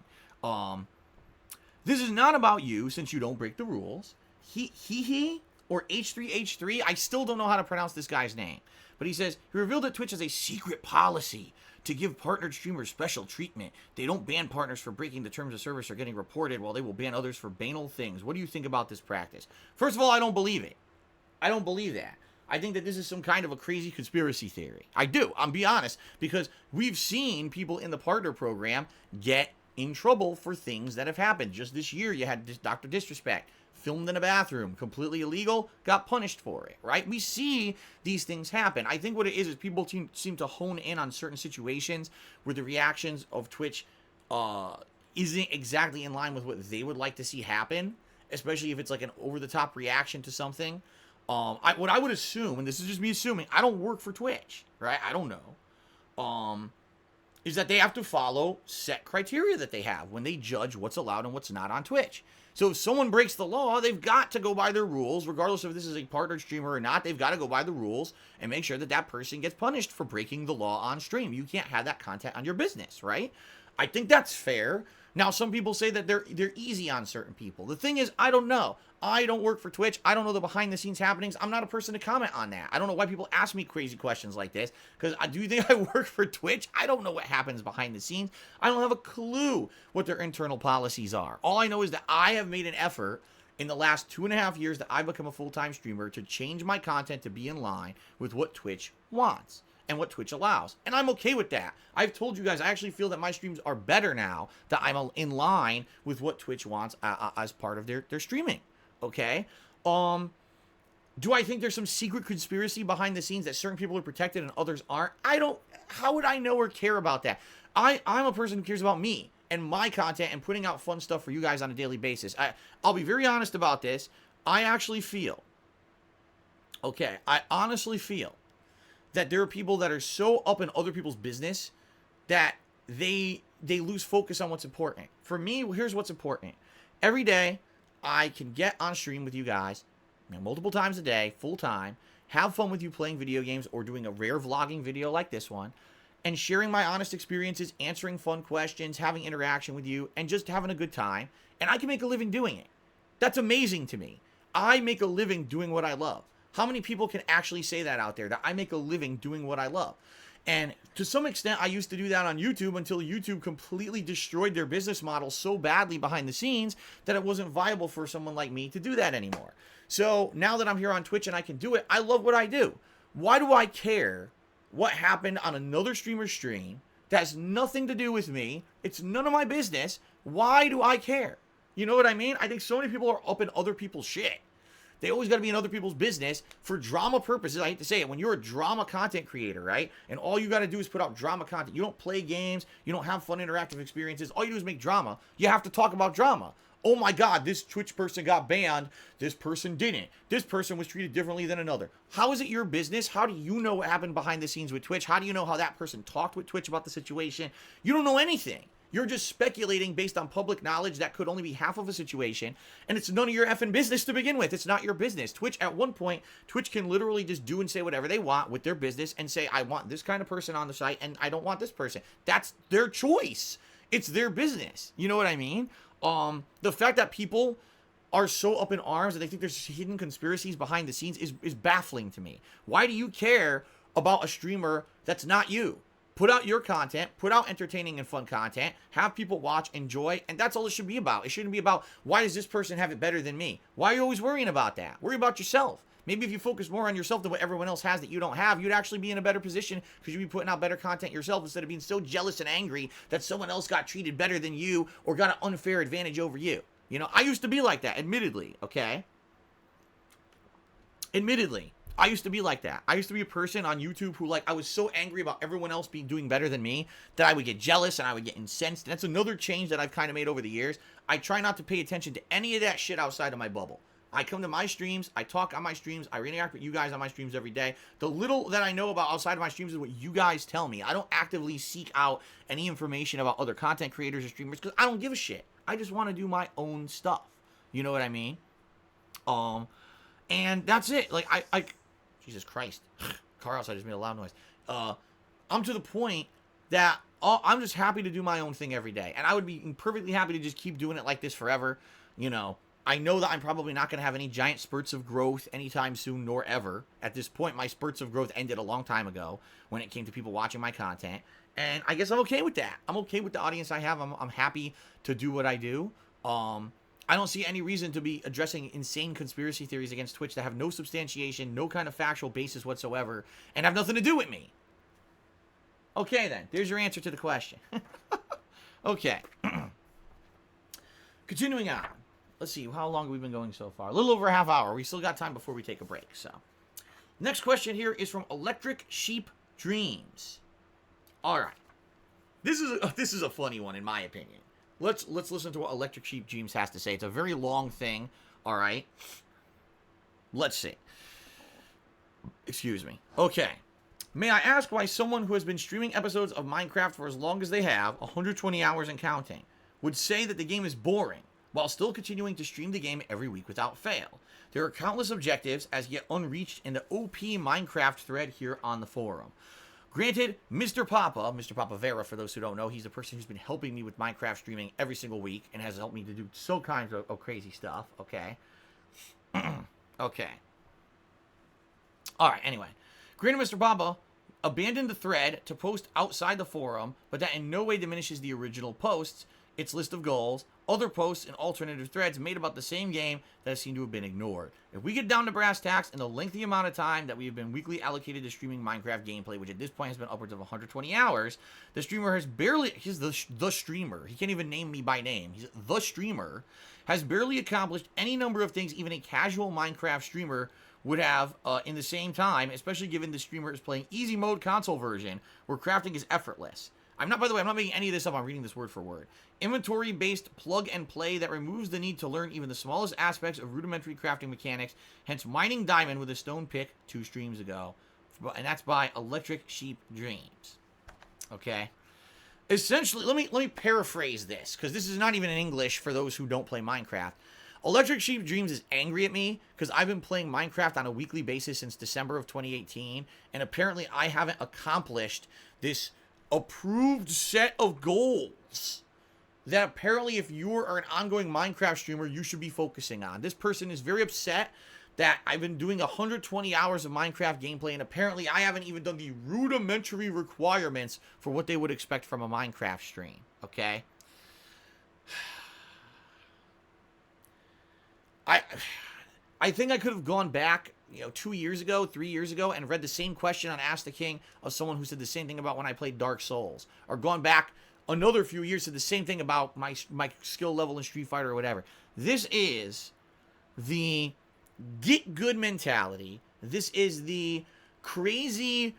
This is not about you since you don't break the rules. He or H3H3. I still don't know how to pronounce this guy's name. But he says, he revealed that Twitch has a secret policy to give partnered streamers special treatment. They don't ban partners for breaking the terms of service or getting reported, while they will ban others for banal things. What do you think about this practice? First of all, I don't believe it. I don't believe that. I think that this is some kind of a crazy conspiracy theory. I do. I'm be honest, because we've seen people in the partner program get in trouble for things that have happened. Just this year, you had this Dr. Disrespect filmed in a bathroom, completely illegal, got punished for it, right? We see these things happen. I think what it is people seem to hone in on certain situations where the reactions of Twitch isn't exactly in line with what they would like to see happen, especially if it's like an over-the-top reaction to something. What I would assume, and this is just me assuming, I don't work for Twitch, right? I don't know. Is that they have to follow set criteria that they have when they judge what's allowed and what's not on Twitch. So if someone breaks the law, they've got to go by their rules, regardless of if this is a partnered streamer or not. They've got to go by the rules and make sure that that person gets punished for breaking the law on stream. You can't have that content on your business, right? I think that's fair. Now, some people say that they're easy on certain people. The thing is, I don't know. I don't work for Twitch. I don't know the behind-the-scenes happenings. I'm not a person to comment on that. I don't know why people ask me crazy questions like this, because do you think I work for Twitch? I don't know what happens behind the scenes. I don't have a clue what their internal policies are. All I know is that I have made an effort in the last 2.5 years that I've become a full-time streamer to change my content to be in line with what Twitch wants. and what Twitch allows. And I'm okay with that. I've told you guys, I actually feel that my streams are better now, that I'm in line with what Twitch wants as part of their streaming. Okay? Do I think there's some secret conspiracy behind the scenes that certain people are protected and others aren't? How would I know or care about that? I'm a person who cares about me and my content and putting out fun stuff for you guys on a daily basis. I'll be very honest about this. I honestly feel that there are people that are so up in other people's business that they lose focus on what's important. For me, here's what's important. Every day, I can get on stream with you guys, multiple times a day, full time, have fun with you playing video games or doing a rare vlogging video like this one, and sharing my honest experiences, answering fun questions, having interaction with you, and just having a good time. And I can make a living doing it. That's amazing to me. I make a living doing what I love. How many people can actually say that out there, that I make a living doing what I love? And to some extent, I used to do that on YouTube until YouTube completely destroyed their business model so badly behind the scenes that it wasn't viable for someone like me to do that anymore. So now that I'm here on Twitch and I can do it, I love what I do. Why do I care what happened on another streamer's stream? That has nothing to do with me. It's none of my business. Why do I care? You know what I mean? I think so many people are up in other people's shit. They always got to be in other people's business for drama purposes. I hate to say it. When you're a drama content creator, right? And all you got to do is put out drama content. You don't play games. You don't have fun interactive experiences. All you do is make drama. You have to talk about drama. Oh my God, this Twitch person got banned. This person didn't. This person was treated differently than another. How is it your business? How do you know what happened behind the scenes with Twitch? How do you know how that person talked with Twitch about the situation? You don't know anything. You're just speculating based on public knowledge that could only be half of a situation, and it's none of your effing business to begin with. It's not your business. Twitch, at one point, Twitch can literally just do and say whatever they want with their business and say, I want this kind of person on the site, and I don't want this person. That's their choice. It's their business. You know what I mean? The fact that people are so up in arms and they think there's hidden conspiracies behind the scenes is baffling to me. Why do you care about a streamer that's not you? Put out your content, put out entertaining and fun content, have people watch, enjoy, and that's all it should be about. It shouldn't be about, why does this person have it better than me? Why are you always worrying about that? Worry about yourself. Maybe if you focus more on yourself than what everyone else has that you don't have, you'd actually be in a better position because you'd be putting out better content yourself instead of being so jealous and angry that someone else got treated better than you or got an unfair advantage over you. You know, I used to be like that, admittedly, okay? Admittedly. I used to be like that. I used to be a person on YouTube who, I was so angry about everyone else doing better than me that I would get jealous and I would get incensed. And that's another change that I've kind of made over the years. I try not to pay attention to any of that shit outside of my bubble. I come to my streams, I talk on my streams, I interact with you guys on my streams every day. The little that I know about outside of my streams is what you guys tell me. I don't actively seek out any information about other content creators or streamers because I don't give a shit. I just want to do my own stuff. You know what I mean? And that's it. Jesus Christ. Car outside just made a loud noise. I'm to the point that I'm just happy to do my own thing every day. And I would be perfectly happy to just keep doing it like this forever. You know, I know that I'm probably not going to have any giant spurts of growth anytime soon, nor ever. At this point, my spurts of growth ended a long time ago when it came to people watching my content. And I guess I'm okay with that. I'm okay with the audience I have. I'm happy to do what I do. I don't see any reason to be addressing insane conspiracy theories against Twitch that have no substantiation, no kind of factual basis whatsoever, and have nothing to do with me. Okay, then. There's your answer to the question. Okay. Continuing on. Let's see. How long have we been going so far? A little over a half hour. We still got time before we take a break. So, next question here is from Electric Sheep Dreams. All right. This is a funny one, in my opinion. Let's listen to what Electric Sheep Dreams has to say. It's a very long thing, all right? Let's see. Excuse me. Okay. May I ask why someone who has been streaming episodes of Minecraft for as long as they have, 120 hours and counting, would say that the game is boring, while still continuing to stream the game every week without fail? There are countless objectives as yet unreached in the OP Minecraft thread here on the forum. Granted, Mr. Papa Vera, for those who don't know, he's the person who's been helping me with Minecraft streaming every single week and has helped me to do so kinds of crazy stuff, okay? Okay. Alright, anyway. Granted, Mr. Papa abandoned the thread to post outside the forum, but that in no way diminishes the original posts, its list of goals, other posts and alternative threads made about the same game that seem to have been ignored. If we get down to brass tacks, in the lengthy amount of time that we have been weekly allocated to streaming Minecraft gameplay, which at this point has been upwards of 120 hours, the streamer has barely, he's the streamer, he can't even name me by name, he's the streamer, has barely accomplished any number of things even a casual Minecraft streamer would have in the same time, especially given the streamer is playing easy mode console version, where crafting is effortless. By the way, I'm not making any of this up, I'm reading this word for word. Inventory-based plug and play that removes the need to learn even the smallest aspects of rudimentary crafting mechanics, hence mining diamond with a stone pick 2 streams ago. And that's by Electric Sheep Dreams. Okay? Essentially, let me paraphrase this, because this is not even in English for those who don't play Minecraft. Electric Sheep Dreams is angry at me because I've been playing Minecraft on a weekly basis since December of 2018, and apparently I haven't accomplished this approved set of goals that apparently if you are an ongoing Minecraft streamer, you should be focusing on. This person is very upset that I've been doing 120 hours of Minecraft gameplay, and apparently I haven't even done the rudimentary requirements for what they would expect from a Minecraft stream, okay? I think I could have gone back, 2 years ago, 3 years ago, and read the same question on Ask the King of someone who said the same thing about when I played Dark Souls, or gone back another few years, said the same thing about my skill level in Street Fighter or whatever. This is the get good mentality. This is the crazy,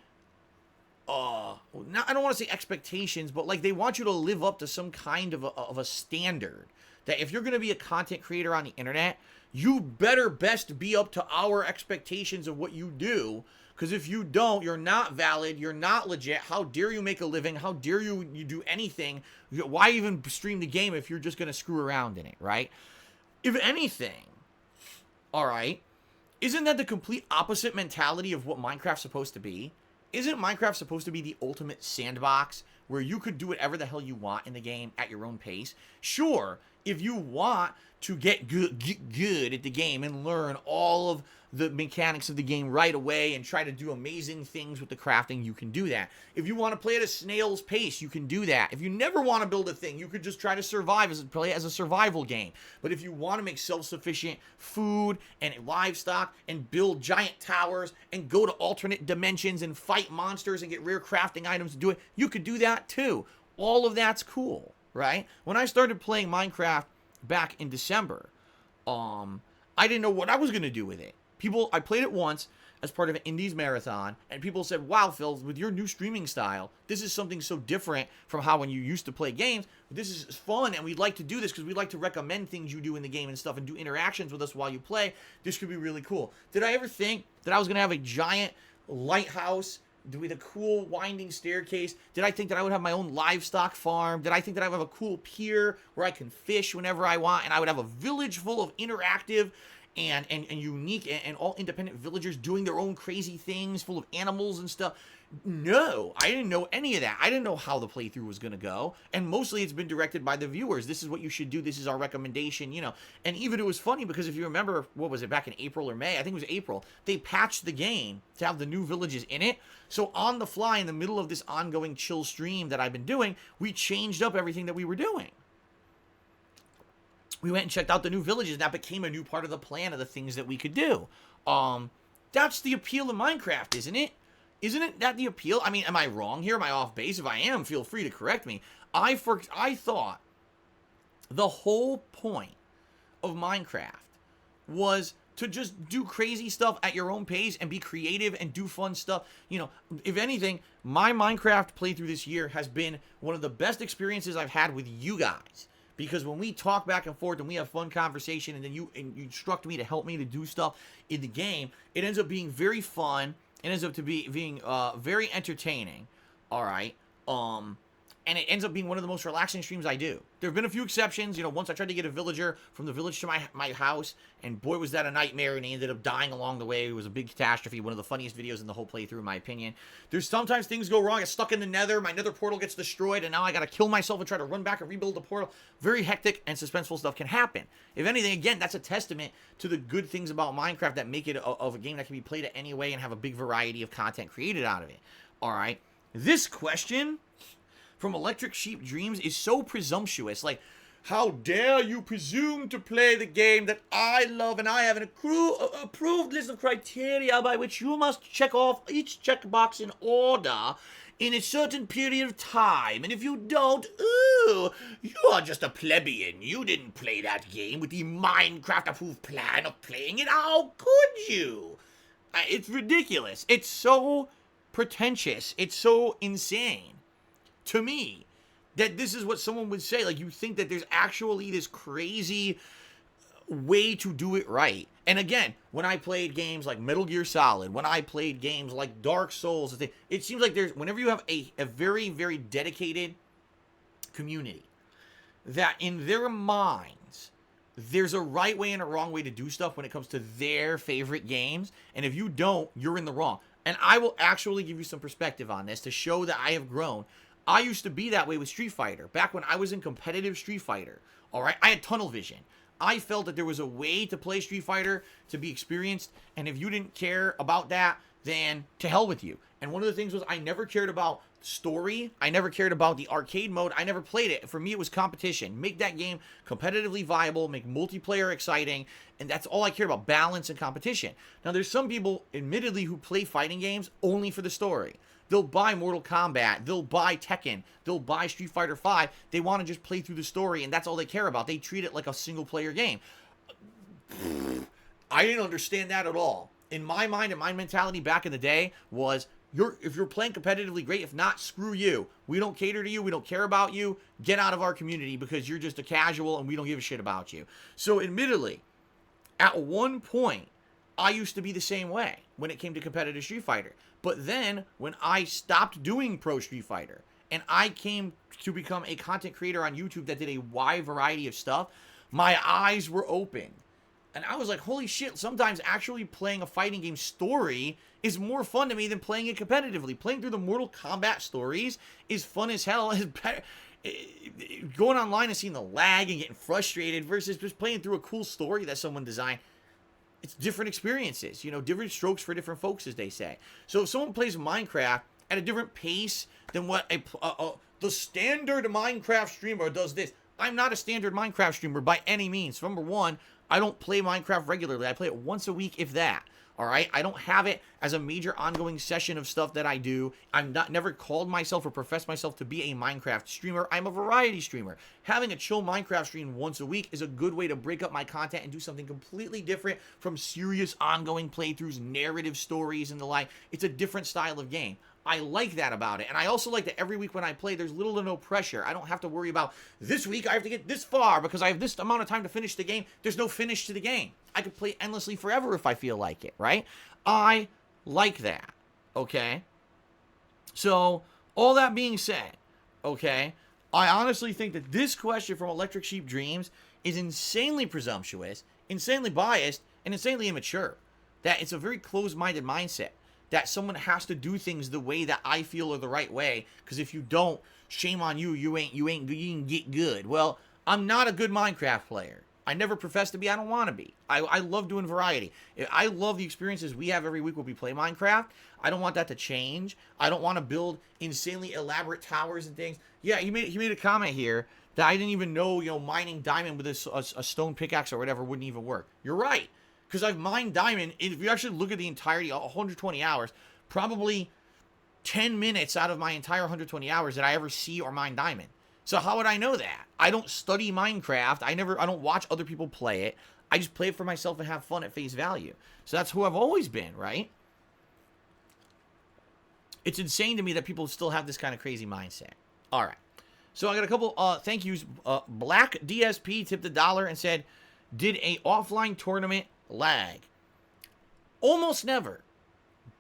I don't want to say expectations, but like they want you to live up to some kind of a standard. That if you're going to be a content creator on the internet, you better best be up to our expectations of what you do. Because if you don't, you're not valid, you're not legit. How dare you make a living? How dare you do anything? Why even stream the game if you're just going to screw around in it, right? If anything, all right, isn't that the complete opposite mentality of what Minecraft's supposed to be? Isn't Minecraft supposed to be the ultimate sandbox where you could do whatever the hell you want in the game at your own pace? Sure, if you want to get good at the game and learn all of the mechanics of the game right away and try to do amazing things with the crafting, you can do that. If you want to play at a snail's pace, you can do that. If you never want to build a thing, you could just try to play it as a survival game. But if you want to make self-sufficient food and livestock and build giant towers and go to alternate dimensions and fight monsters and get rare crafting items to do it, you could do that too. All of that's cool, right? When I started playing Minecraft back in December, I didn't know what I was going to do with it. I played it once as part of an Indies marathon, and people said, wow, Phil, with your new streaming style, this is something so different from how when you used to play games. This is fun, and we'd like to do this because we'd like to recommend things you do in the game and stuff and do interactions with us while you play. This could be really cool. Did I ever think that I was going to have a giant lighthouse with a cool winding staircase? Did I think that I would have my own livestock farm? Did I think that I would have a cool pier where I can fish whenever I want, and I would have a village full of interactive and unique and all independent villagers doing their own crazy things full of animals and stuff? No, I didn't know any of that. I didn't know how the playthrough was going to go, and mostly it's been directed by the viewers. This is what you should do. This is our recommendation, And even it was funny because if you remember, what was it, back in April or May? I think it was April. They patched the game to have the new villages in it. So on the fly, in the middle of this ongoing chill stream that I've been doing, we changed up everything that we were doing. We went and checked out the new villages. That became a new part of the plan of the things that we could do. That's the appeal of Minecraft, isn't it? Isn't that the appeal? I mean, am I wrong here? Am I off base? If I am, feel free to correct me. I thought the whole point of Minecraft was to just do crazy stuff at your own pace and be creative and do fun stuff. If anything, my Minecraft playthrough this year has been one of the best experiences I've had with you guys. Because when we talk back and forth and we have fun conversation, and then you instruct me to help me to do stuff in the game, it ends up being very fun. It ends up being very entertaining. All right. And it ends up being one of the most relaxing streams I do. There have been a few exceptions. Once I tried to get a villager from the village to my house, and boy, was that a nightmare, and he ended up dying along the way. It was a big catastrophe. One of the funniest videos in the whole playthrough, in my opinion. There's sometimes things go wrong. I get stuck in the nether. My nether portal gets destroyed, and now I got to kill myself and try to run back and rebuild the portal. Very hectic and suspenseful stuff can happen. If anything, again, that's a testament to the good things about Minecraft that make it of a game that can be played at any way and have a big variety of content created out of it. All right. This question from Electric Sheep Dreams is so presumptuous. Like, How dare you presume to play the game that I love, and I have an approved list of criteria by which you must check off each checkbox in order in a certain period of time. And if you don't, ooh, you are just a plebeian. You didn't play that game with the Minecraft-approved plan of playing it. How could you? It's ridiculous. It's so pretentious. It's so insane to me that this is what someone would say. Like, you think that there's actually this crazy way to do it right. And again, when I played games like Metal Gear Solid, when I played games like Dark Souls, it seems like there's, whenever you have a very, very dedicated community, that in their minds, there's a right way and a wrong way to do stuff when it comes to their favorite games. And if you don't, you're in the wrong. And I will actually give you some perspective on this to show that I have grown. I used to be that way with Street Fighter. Back when I was in competitive Street Fighter, all right, I had tunnel vision. I felt that there was a way to play Street Fighter to be experienced, and if you didn't care about that, then to hell with you. And one of the things was I never cared about story. I never cared about the arcade mode. I never played it. For me, it was competition. Make that game competitively viable, make multiplayer exciting, and that's all I cared about, balance and competition. Now, there's some people, admittedly, who play fighting games only for the story. They'll buy Mortal Kombat, they'll buy Tekken, they'll buy Street Fighter V. They want to just play through the story, and that's all they care about. They treat it like a single-player game. I didn't understand that at all. In my mind and my mentality back in the day was, if you're playing competitively, great. If not, screw you. We don't cater to you. We don't care about you. Get out of our community because you're just a casual and we don't give a shit about you. So admittedly, at one point, I used to be the same way when it came to competitive Street Fighter. But then, when I stopped doing Pro Street Fighter, and I came to become a content creator on YouTube that did a wide variety of stuff, my eyes were open. And I was like, holy shit, sometimes actually playing a fighting game story is more fun to me than playing it competitively. Playing through the Mortal Kombat stories is fun as hell. Is better. Going online and seeing the lag and getting frustrated versus just playing through a cool story that someone designed. It's different experiences, you know, different strokes for different folks, as they say. So if someone plays Minecraft at a different pace than what the standard Minecraft streamer does this. I'm not a standard Minecraft streamer by any means. Number one, I don't play Minecraft regularly. I play it once a week, if that. All right, I don't have it as a major ongoing session of stuff that I do. Never called myself or professed myself to be a Minecraft streamer. I'm a variety streamer. Having a chill Minecraft stream once a week is a good way to break up my content and do something completely different from serious ongoing playthroughs, narrative stories, and the like. It's a different style of game. I like that about it. And I also like that every week when I play, there's little to no pressure. I don't have to worry about, this week I have to get this far because I have this amount of time to finish the game. There's no finish to the game. I could play endlessly forever if I feel like it, right? I like that, okay? So, all that being said, okay, I honestly think that this question from Electric Sheep Dreams is insanely presumptuous, insanely biased, and insanely immature. That it's a very closed-minded mindset. That someone has to do things the way that I feel are the right way, because if you don't, shame on you, you ain't get good. Well, I'm not a good Minecraft player. I never professed to be. I don't want to be. I love doing variety. I love the experiences we have every week when we play Minecraft. I don't want that to change. I don't want to build insanely elaborate towers and things. Yeah, he made a comment here that I didn't even know, you know, mining diamond with a stone pickaxe or whatever wouldn't even work. You're right. Because I've mined diamond, if you actually look at the entirety, 120 hours, probably 10 minutes out of my entire 120 hours did I ever see or mine diamond. So how would I know that? I don't study Minecraft. I don't watch other people play it. I just play it for myself and have fun at face value. So that's who I've always been, right? It's insane to me that people still have this kind of crazy mindset. All right. So I got a couple thank yous. Black DSP tipped $1 and said, did a offline tournament lag? Almost never.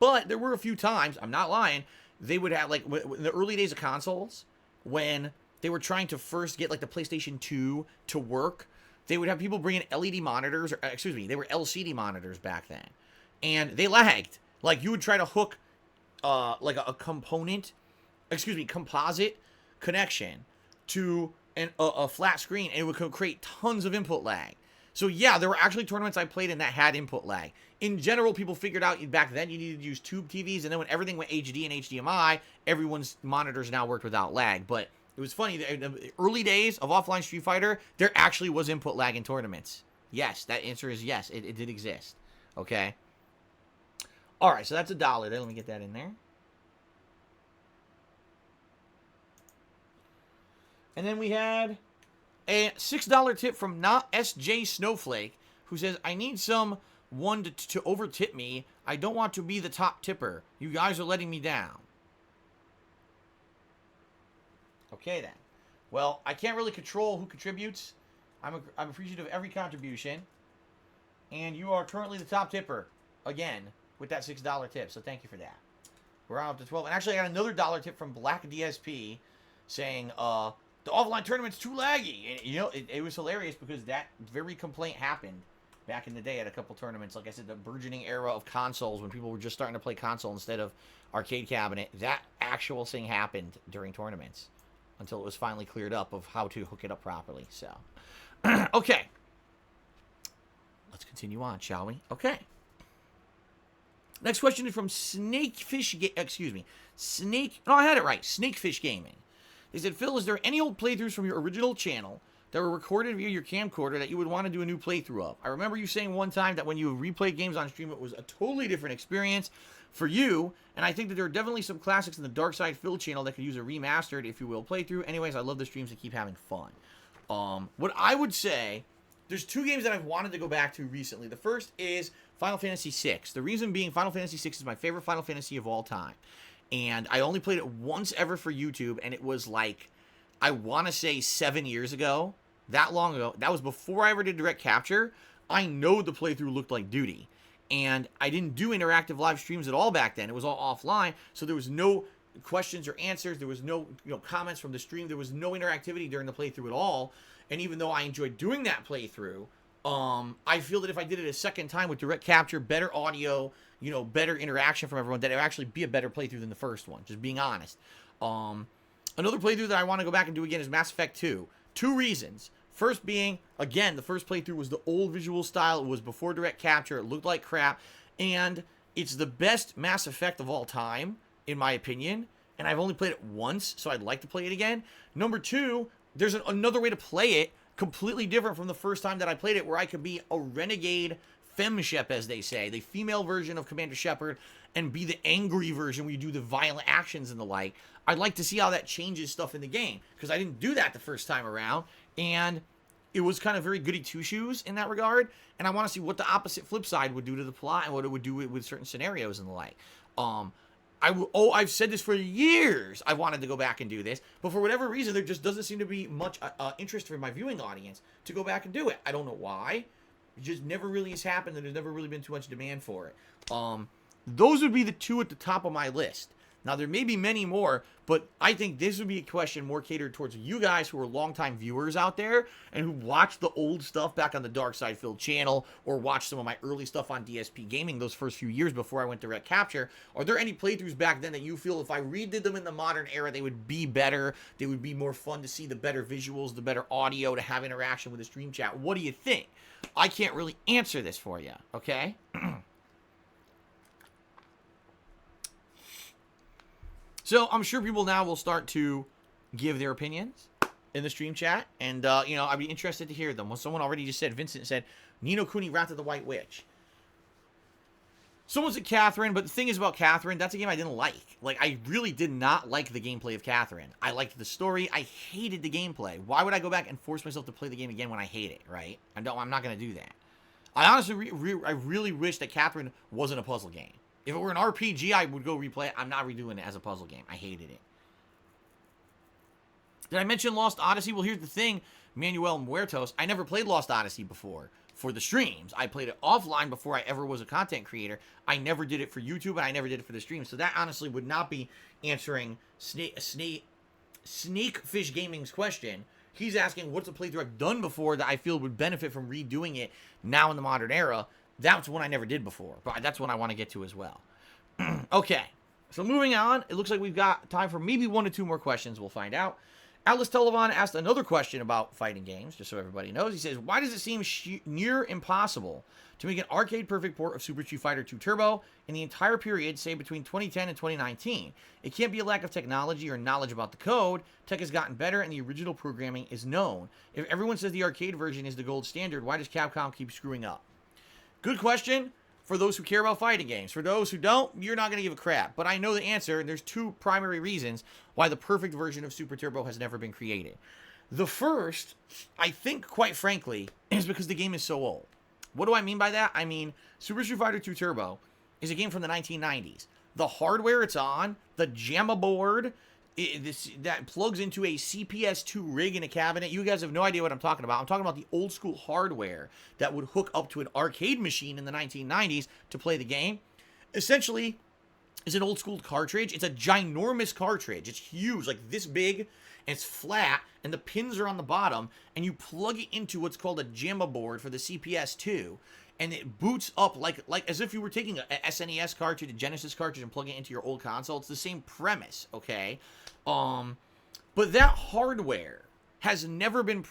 But there were a few times, I'm not lying, they would have, like, in the early days of consoles, when they were trying to first get, like, the PlayStation 2 to work, they would have people bring in LED monitors, or, excuse me, they were LCD monitors back then. And they lagged. Like, you would try to hook, like, a composite connection to a flat screen, and it would create tons of input lag. So yeah, there were actually tournaments I played in that had input lag. In general, people figured out back then you needed to use tube TVs, and then when everything went HD and HDMI, everyone's monitors now worked without lag. But It was funny. In the early days of offline Street Fighter, there actually was input lag in tournaments. Yes, that answer is yes. It did exist. Okay. All right, so that's $1 there. Let me get that in there. And then we had a $6 tip from Not SJ Snowflake, who says, I need someone to over tip me. I don't want to be the top tipper. You guys are letting me down. Okay, then. Well, I can't really control who contributes. I'm appreciative of every contribution. And you are currently the top tipper, again, with that $6 tip. So thank you for that. We're on up to 12. And actually, I got another $1 tip from Black DSP saying, the offline tournament's too laggy. And, you know, it was hilarious because that very complaint happened back in the day at a couple tournaments. Like I said, the burgeoning era of consoles when people were just starting to play console instead of arcade cabinet. That actual thing happened during tournaments until it was finally cleared up of how to hook it up properly. So, okay. Let's continue on, shall we? Okay. Next question is from Snakefish. No, I had it right. Snakefish Gaming. He said, Phil, is there any old playthroughs from your original channel that were recorded via your camcorder that you would want to do a new playthrough of? I remember you saying one time that when you replayed games on stream, it was a totally different experience for you, and I think that there are definitely some classics in the Dark Side Phil channel that could use a remastered, if you will, playthrough. Anyways, I love the streams and keep having fun. What I would say, there's two games that I've wanted to go back to recently. The first is Final Fantasy VI. The reason being, Final Fantasy VI is my favorite Final Fantasy of all time. And I only played it once ever for YouTube, and it was like, I want to say 7 years ago. That long ago. That was before I ever did direct capture. I know the playthrough looked like duty. And I didn't do interactive live streams at all back then. It was all offline, so there was no questions or answers. There was no comments from the stream. There was no interactivity during the playthrough at all. And even though I enjoyed doing that playthrough, I feel that if I did it a second time with direct capture, better audio, better interaction from everyone, that it would actually be a better playthrough than the first one, just being honest. Another playthrough that I want to go back and do again is Mass Effect 2. Two reasons. First being, again, the first playthrough was the old visual style. It was before direct capture. It looked like crap. And it's the best Mass Effect of all time, in my opinion. And I've only played it once, so I'd like to play it again. Number two, there's another way to play it, completely different from the first time that I played it, where I could be a renegade femshep, as they say, the female version of Commander Shepard, and be the angry version where you do the violent actions and the like. I'd like to see how that changes stuff in the game, because I didn't do that the first time around, and it was kind of very goody two-shoes in that regard, and I want to see what the opposite flip side would do to the plot and what it would do with certain scenarios and the like. I've said this for years. I wanted to go back and do this, but for whatever reason, there just doesn't seem to be much interest from my viewing audience to go back and do it. I don't know why. It just never really has happened, and there's never really been too much demand for it. Those would be the two at the top of my list. Now, there may be many more, but I think this would be a question more catered towards you guys who are longtime viewers out there and who watch the old stuff back on the Dark Side Field channel or watch some of my early stuff on DSP Gaming those first few years before I went direct capture. Are there any playthroughs back then that you feel if I redid them in the modern era, they would be better? They would be more fun to see, the better visuals, the better audio, to have interaction with the stream chat? What do you think? I can't really answer this for you, okay? So I'm sure people now will start to give their opinions in the stream chat. And, I'd be interested to hear them. Well, someone already just said, Vincent said, Ni no Kuni Wrath of the White Witch. Someone said Catherine, but the thing is about Catherine, that's a game I didn't like. Like, I really did not like the gameplay of Catherine. I liked the story. I hated the gameplay. Why would I go back and force myself to play the game again when I hate it, right? I'm not going to do that. I honestly, I really wish that Catherine wasn't a puzzle game. If it were an RPG, I would go replay it. I'm not redoing it as a puzzle game. I hated it. Did I mention Lost Odyssey? Well, here's the thing, Manuel Muertos. I never played Lost Odyssey before for the streams. I played it offline before I ever was a content creator. I never did it for YouTube, and I never did it for the stream. So that honestly would not be answering Snakefish Gaming's question. He's asking, what's a playthrough I've done before that I feel would benefit from redoing it now in the modern era? That's one I never did before, but that's one I want to get to as well. Okay, so moving on. It looks like we've got time for maybe 1 to 2 more questions. We'll find out. Alice Televan asked another question about fighting games, just so everybody knows. He says, why does it seem near impossible to make an arcade-perfect port of Super Street Fighter 2 Turbo in the entire period, say between 2010 and 2019? It can't be a lack of technology or knowledge about the code. Tech has gotten better and the original programming is known. If everyone says the arcade version is the gold standard, why does Capcom keep screwing up? Good question for those who care about fighting games. For those who don't, you're not going to give a crap. But I know the answer, and there's two primary reasons why the perfect version of Super Turbo has never been created. The first, I think, quite frankly, is because the game is so old. What do I mean by that? I mean, Super Street Fighter 2 Turbo is a game from the 1990s. The hardware it's on, the JAMA board, that plugs into a CPS2 rig in a cabinet. You guys have no idea what I'm talking about. I'm talking about the old school hardware that would hook up to an arcade machine in the 1990s to play the game. Essentially, it's an old school cartridge. It's a ginormous cartridge. It's huge, like this big, and it's flat, and the pins are on the bottom, and you plug it into what's called a JAMA board for the CPS2, and it boots up like as if you were taking a SNES cartridge, a Genesis cartridge, and plugging it into your old console. It's the same premise, okay? But that hardware has never been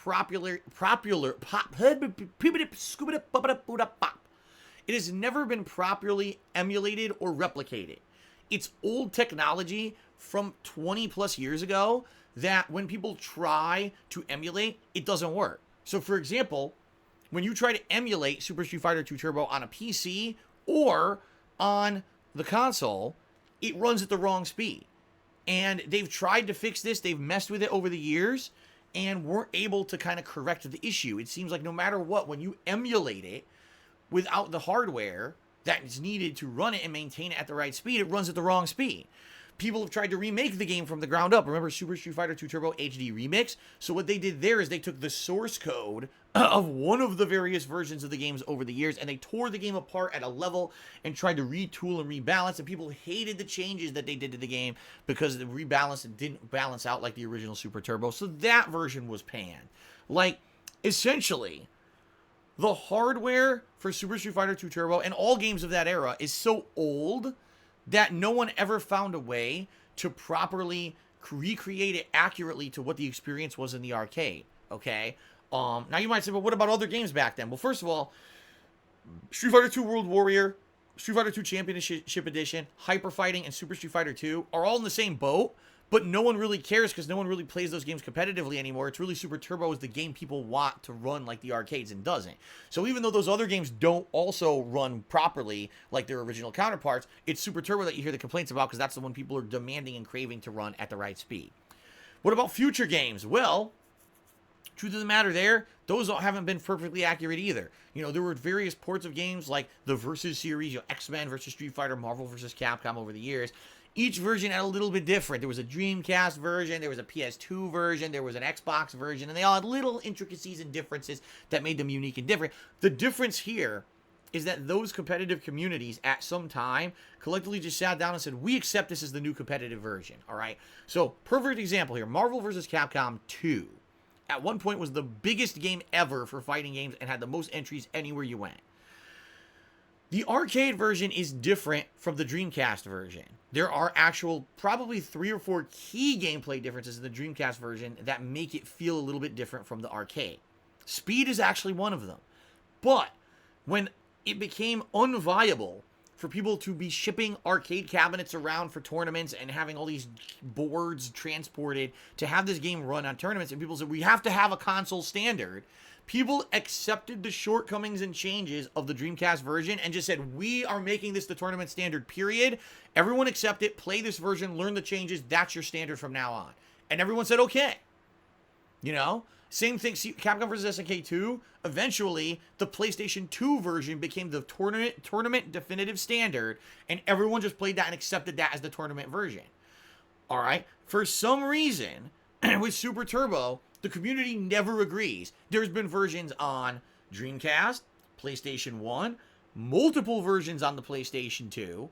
it has never been properly emulated or replicated. It's old technology from 20 plus years ago that when people try to emulate, it doesn't work. So for example, when you try to emulate Super Street Fighter 2 Turbo on a PC or on the console, it runs at the wrong speed. And they've tried to fix this. They've messed with it over the years and weren't able to kind of correct the issue. It seems like no matter what, when you emulate it without the hardware that is needed to run it and maintain it at the right speed, it runs at the wrong speed. People have tried to remake the game from the ground up. Remember Super Street Fighter 2 Turbo HD Remix? So what they did there is they took the source code of one of the various versions of the games over the years, and they tore the game apart at a level and tried to retool and rebalance, and people hated the changes that they did to the game because the rebalance didn't balance out like the original Super Turbo. So that version was panned. Like, essentially, the hardware for Super Street Fighter 2 Turbo and all games of that era is so old that no one ever found a way to properly recreate it accurately to what the experience was in the arcade, okay? Now you might say, well, what about other games back then? Well, first of all, Street Fighter 2 World Warrior, Street Fighter 2 Championship Edition, Hyper Fighting, and Super Street Fighter 2 are all in the same boat, but no one really cares because no one really plays those games competitively anymore. It's really Super Turbo is the game people want to run like the arcades and doesn't. So even though those other games don't also run properly like their original counterparts, it's Super Turbo that you hear the complaints about because that's the one people are demanding and craving to run at the right speed. What about future games? Well, truth of the matter there, those haven't been perfectly accurate either. You know, there were various ports of games like the Versus series, you know, X-Men versus Street Fighter, Marvel versus Capcom over the years. Each version had a little bit different. There was a Dreamcast version, there was a PS2 version, there was an Xbox version, and they all had little intricacies and differences that made them unique and different. The difference here is that those competitive communities at some time collectively just sat down and said, we accept this as the new competitive version, all right? So, perfect example here, Marvel vs. Capcom 2. At one point was the biggest game ever for fighting games and had the most entries anywhere you went. The arcade version is different from the Dreamcast version. There are actual probably 3 or 4 key gameplay differences in the Dreamcast version that make it feel a little bit different from the arcade. Speed is actually one of them. But when it became unviable for people to be shipping arcade cabinets around for tournaments and having all these boards transported to have this game run on tournaments, and people said, we have to have a console standard, people accepted the shortcomings and changes of the Dreamcast version and just said, we are making this the tournament standard, period. Everyone accept it, play this version, learn the changes, that's your standard from now on. And everyone said, okay. You know? Same thing, see, Capcom vs. SNK 2, eventually, the PlayStation 2 version became the tournament definitive standard, and everyone just played that and accepted that as the tournament version. Alright? For some reason, with Super Turbo, the community never agrees. There's been versions on Dreamcast, PlayStation 1, multiple versions on the PlayStation 2,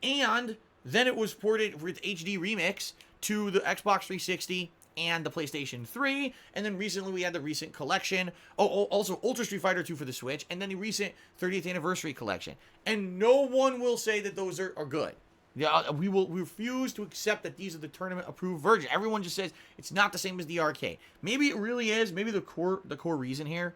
and then it was ported with HD Remix to the Xbox 360 and the PlayStation 3, and then recently we had the recent collection, also Ultra Street Fighter 2 for the Switch, and then the recent 30th Anniversary Collection. And no one will say that those are good. Yeah, we refuse to accept that these are the tournament-approved version. Everyone just says it's not the same as the arcade. Maybe it really is. Maybe the core reason here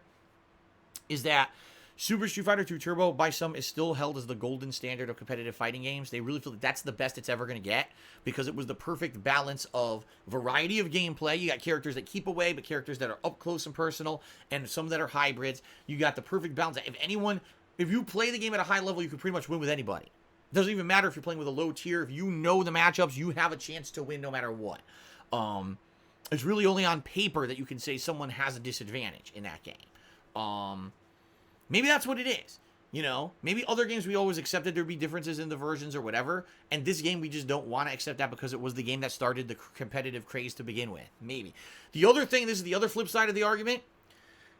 is that Super Street Fighter 2 Turbo, by some, is still held as the golden standard of competitive fighting games. They really feel that that's the best it's ever going to get because it was the perfect balance of variety of gameplay. You got characters that keep away, but characters that are up close and personal, and some that are hybrids. You got the perfect balance. If you play the game at a high level, you can pretty much win with anybody. It doesn't even matter if you're playing with a low tier. If you know the matchups, you have a chance to win no matter what. It's really only on paper that you can say someone has a disadvantage in that game. Maybe that's what it is. Maybe other games we always accepted there'd be differences in the versions or whatever. And this game, we just don't want to accept that because it was the game that started the competitive craze to begin with. Maybe. The other thing, this is the other flip side of the argument.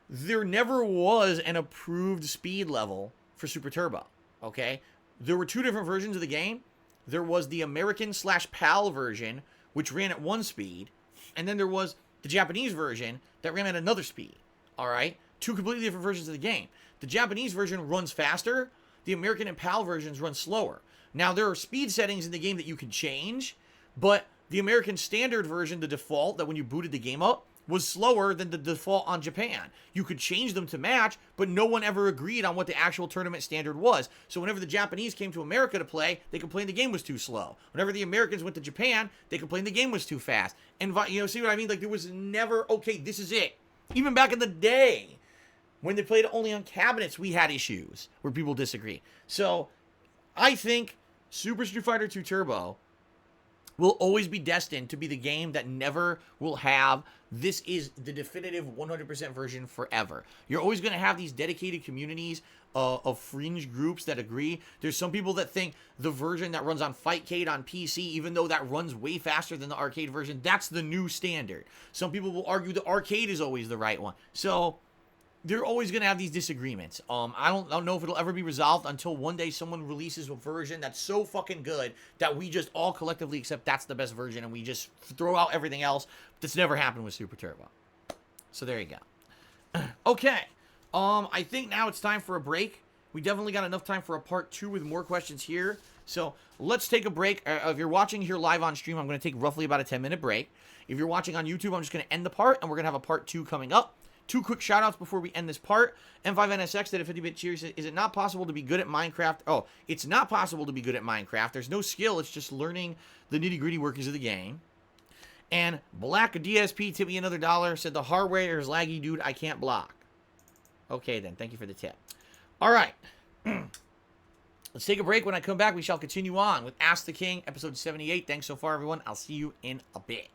There never was an approved speed level for Super Turbo. Okay? There were two different versions of the game. There was the American/PAL version, which ran at one speed. And then there was the Japanese version that ran at another speed. All right? Two completely different versions of the game. The Japanese version runs faster. The American and PAL versions run slower. Now, there are speed settings in the game that you can change, but the American standard version, the default, that when you booted the game up, was slower than the default on Japan. You could change them to match, but no one ever agreed on what the actual tournament standard was. So whenever the Japanese came to America to play, they complained the game was too slow. Whenever the Americans went to Japan, they complained the game was too fast. And, see what I mean? Like, there was never, okay, this is it. Even back in the day, when they played only on cabinets, we had issues where people disagree. So, I think Super Street Fighter 2 Turbo will always be destined to be the game that never will have, this is the definitive 100% version forever. You're always going to have these dedicated communities of fringe groups that agree. There's some people that think the version that runs on Fightcade on PC, even though that runs way faster than the arcade version, that's the new standard. Some people will argue the arcade is always the right one. So, they're always going to have these disagreements. I don't know if it'll ever be resolved until one day someone releases a version that's so fucking good that we just all collectively accept that's the best version and we just throw out everything else. That's never happened with Super Turbo. So there you go. Okay. I think now it's time for a break. We definitely got enough time for a part 2 with more questions here. So let's take a break. If you're watching here live on stream, I'm going to take roughly about a 10-minute break. If you're watching on YouTube, I'm just going to end the part and we're going to have a part 2 coming up. 2 quick shoutouts before we end this part. M5NSX did a 50-bit cheer. Is it not possible to be good at Minecraft? Oh, it's not possible to be good at Minecraft. There's no skill. It's just learning the nitty-gritty workings of the game. And Black DSP tipped me another $1. Said the hardware is laggy, dude. I can't block. Okay, then. Thank you for the tip. All right. Let's take a break. When I come back, we shall continue on with Ask the King, episode 78. Thanks so far, everyone. I'll see you in a bit.